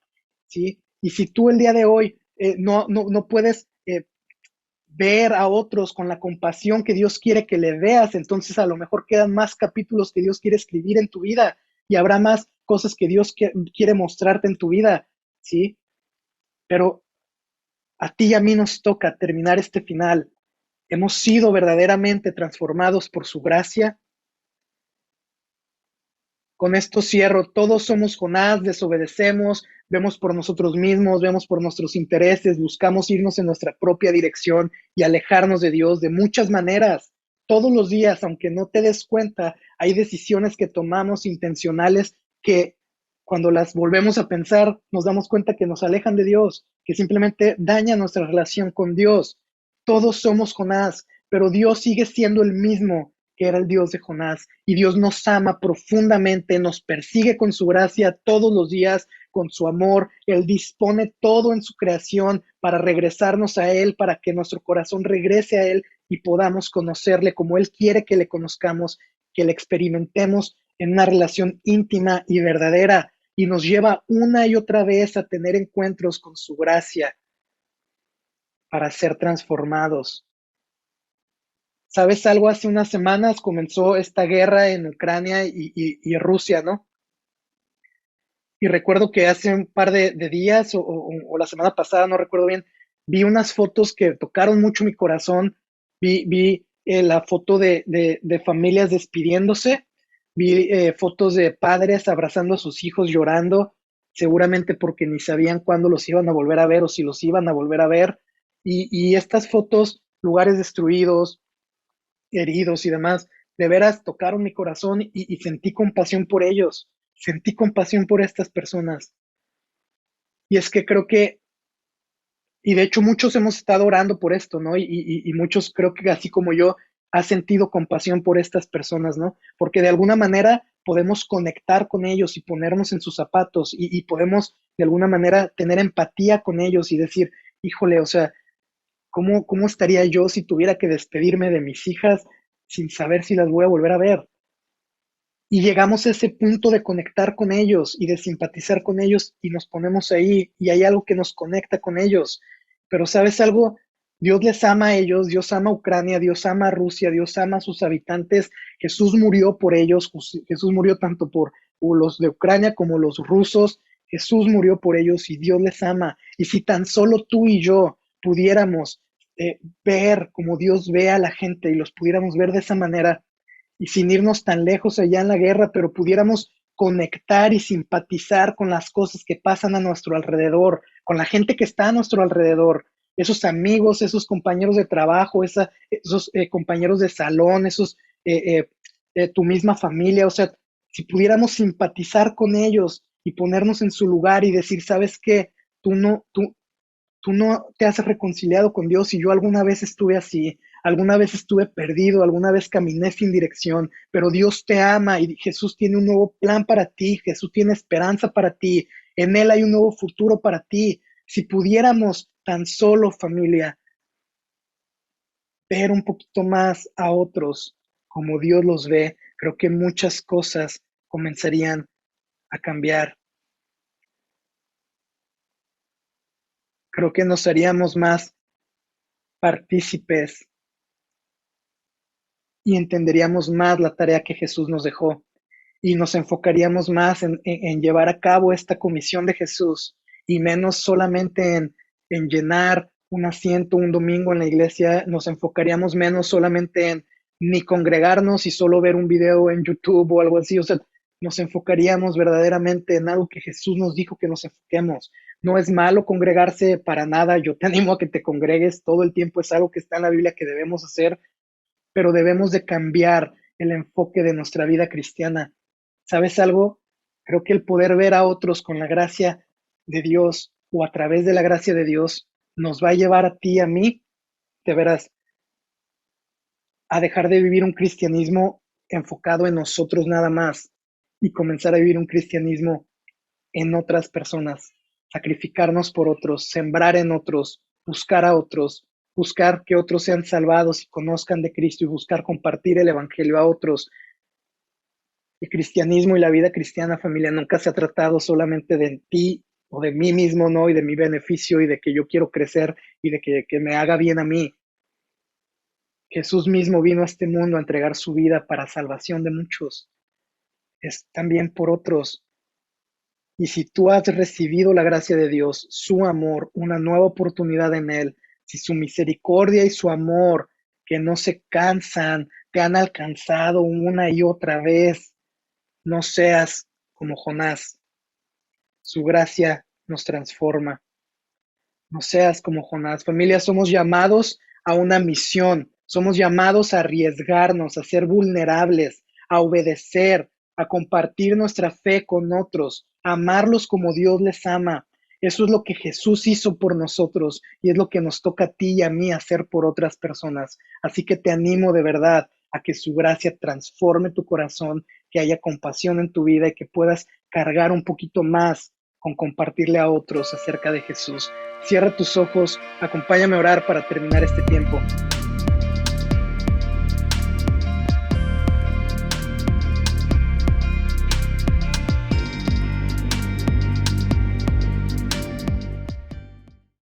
¿sí? Y si tú el día de hoy no puedes ver a otros con la compasión que Dios quiere que le veas, entonces a lo mejor quedan más capítulos que Dios quiere escribir en tu vida y habrá más cosas que Dios quiere mostrarte en tu vida, ¿sí? Pero a ti y a mí nos toca terminar este final. Hemos sido verdaderamente transformados por su gracia. Con esto cierro, todos somos Jonás, desobedecemos, vemos por nosotros mismos, vemos por nuestros intereses, buscamos irnos en nuestra propia dirección y alejarnos de Dios de muchas maneras. Todos los días, aunque no te des cuenta, hay decisiones que tomamos intencionales que cuando las volvemos a pensar nos damos cuenta que nos alejan de Dios, que simplemente dañan nuestra relación con Dios. Todos somos Jonás, pero Dios sigue siendo el mismo que era el Dios de Jonás. Y Dios nos ama profundamente, nos persigue con su gracia todos los días, con su amor. Él dispone todo en su creación para regresarnos a Él, para que nuestro corazón regrese a Él y podamos conocerle como Él quiere que le conozcamos, que le experimentemos en una relación íntima y verdadera. Y nos lleva una y otra vez a tener encuentros con su gracia para ser transformados. ¿Sabes algo? Hace unas semanas comenzó esta guerra en Ucrania y Rusia, ¿no? Y recuerdo que hace un par de días o la semana pasada, no recuerdo bien, vi unas fotos que tocaron mucho mi corazón. Vi la foto de familias despidiéndose, vi fotos de padres abrazando a sus hijos llorando, seguramente porque ni sabían cuándo los iban a volver a ver o si los iban a volver a ver. Y estas fotos, lugares destruidos, heridos y demás, de veras tocaron mi corazón y sentí compasión por ellos, sentí compasión por estas personas. Y es que creo que, y de hecho muchos hemos estado orando por esto, ¿no? Y muchos creo que así como yo, ha sentido compasión por estas personas, ¿no? Porque de alguna manera podemos conectar con ellos y ponernos en sus zapatos y podemos de alguna manera tener empatía con ellos y decir, híjole, o sea, ¿cómo estaría yo si tuviera que despedirme de mis hijas sin saber si las voy a volver a ver? Y llegamos a ese punto de conectar con ellos y de simpatizar con ellos y nos ponemos ahí y hay algo que nos conecta con ellos. Pero ¿sabes algo? Dios les ama a ellos, Dios ama a Ucrania, Dios ama a Rusia, Dios ama a sus habitantes. Jesús murió por ellos, Jesús murió tanto por los de Ucrania como los rusos. Jesús murió por ellos y Dios les ama. Y si tan solo tú y yo pudiéramos ver como Dios ve a la gente y los pudiéramos ver de esa manera, y sin irnos tan lejos allá en la guerra, pero pudiéramos conectar y simpatizar con las cosas que pasan a nuestro alrededor, con la gente que está a nuestro alrededor, esos amigos, esos compañeros de trabajo, esos compañeros de salón, tu misma familia, o sea, si pudiéramos simpatizar con ellos y ponernos en su lugar y decir, ¿sabes qué? Tú no te has reconciliado con Dios y yo alguna vez estuve así, alguna vez estuve perdido, alguna vez caminé sin dirección, pero Dios te ama y Jesús tiene un nuevo plan para ti, Jesús tiene esperanza para ti, en Él hay un nuevo futuro para ti. Si pudiéramos tan solo, familia, ver un poquito más a otros como Dios los ve, creo que muchas cosas comenzarían a cambiar. Creo que nos haríamos más partícipes y entenderíamos más la tarea que Jesús nos dejó y nos enfocaríamos más en llevar a cabo esta comisión de Jesús y menos solamente en llenar un asiento un domingo en la iglesia, nos enfocaríamos menos solamente en ni congregarnos y solo ver un video en YouTube o algo así, o sea, nos enfocaríamos verdaderamente en algo que Jesús nos dijo que nos enfoquemos. No es malo congregarse para nada, yo te animo a que te congregues todo el tiempo, es algo que está en la Biblia que debemos hacer, pero debemos de cambiar el enfoque de nuestra vida cristiana. ¿Sabes algo? Creo que el poder ver a otros con la gracia de Dios o a través de la gracia de Dios nos va a llevar a ti y a mí, de veras, a dejar de vivir un cristianismo enfocado en nosotros nada más y comenzar a vivir un cristianismo en otras personas, sacrificarnos por otros, sembrar en otros, buscar a otros, buscar que otros sean salvados y conozcan de Cristo y buscar compartir el Evangelio a otros. El cristianismo y la vida cristiana, familia, nunca se ha tratado solamente de ti o de mí mismo, ¿no? Y de mi beneficio y de que yo quiero crecer y de que me haga bien a mí. Jesús mismo vino a este mundo a entregar su vida para salvación de muchos. Es también por otros. Y si tú has recibido la gracia de Dios, su amor, una nueva oportunidad en Él, si su misericordia y su amor, que no se cansan, te han alcanzado una y otra vez, no seas como Jonás. Su gracia nos transforma. No seas como Jonás. Familia, somos llamados a una misión. Somos llamados a arriesgarnos, a ser vulnerables, a obedecer, a compartir nuestra fe con otros, a amarlos como Dios les ama. Eso es lo que Jesús hizo por nosotros y es lo que nos toca a ti y a mí hacer por otras personas. Así que te animo de verdad a que su gracia transforme tu corazón, que haya compasión en tu vida y que puedas cargar un poquito más con compartirle a otros acerca de Jesús. Cierra tus ojos, acompáñame a orar para terminar este tiempo.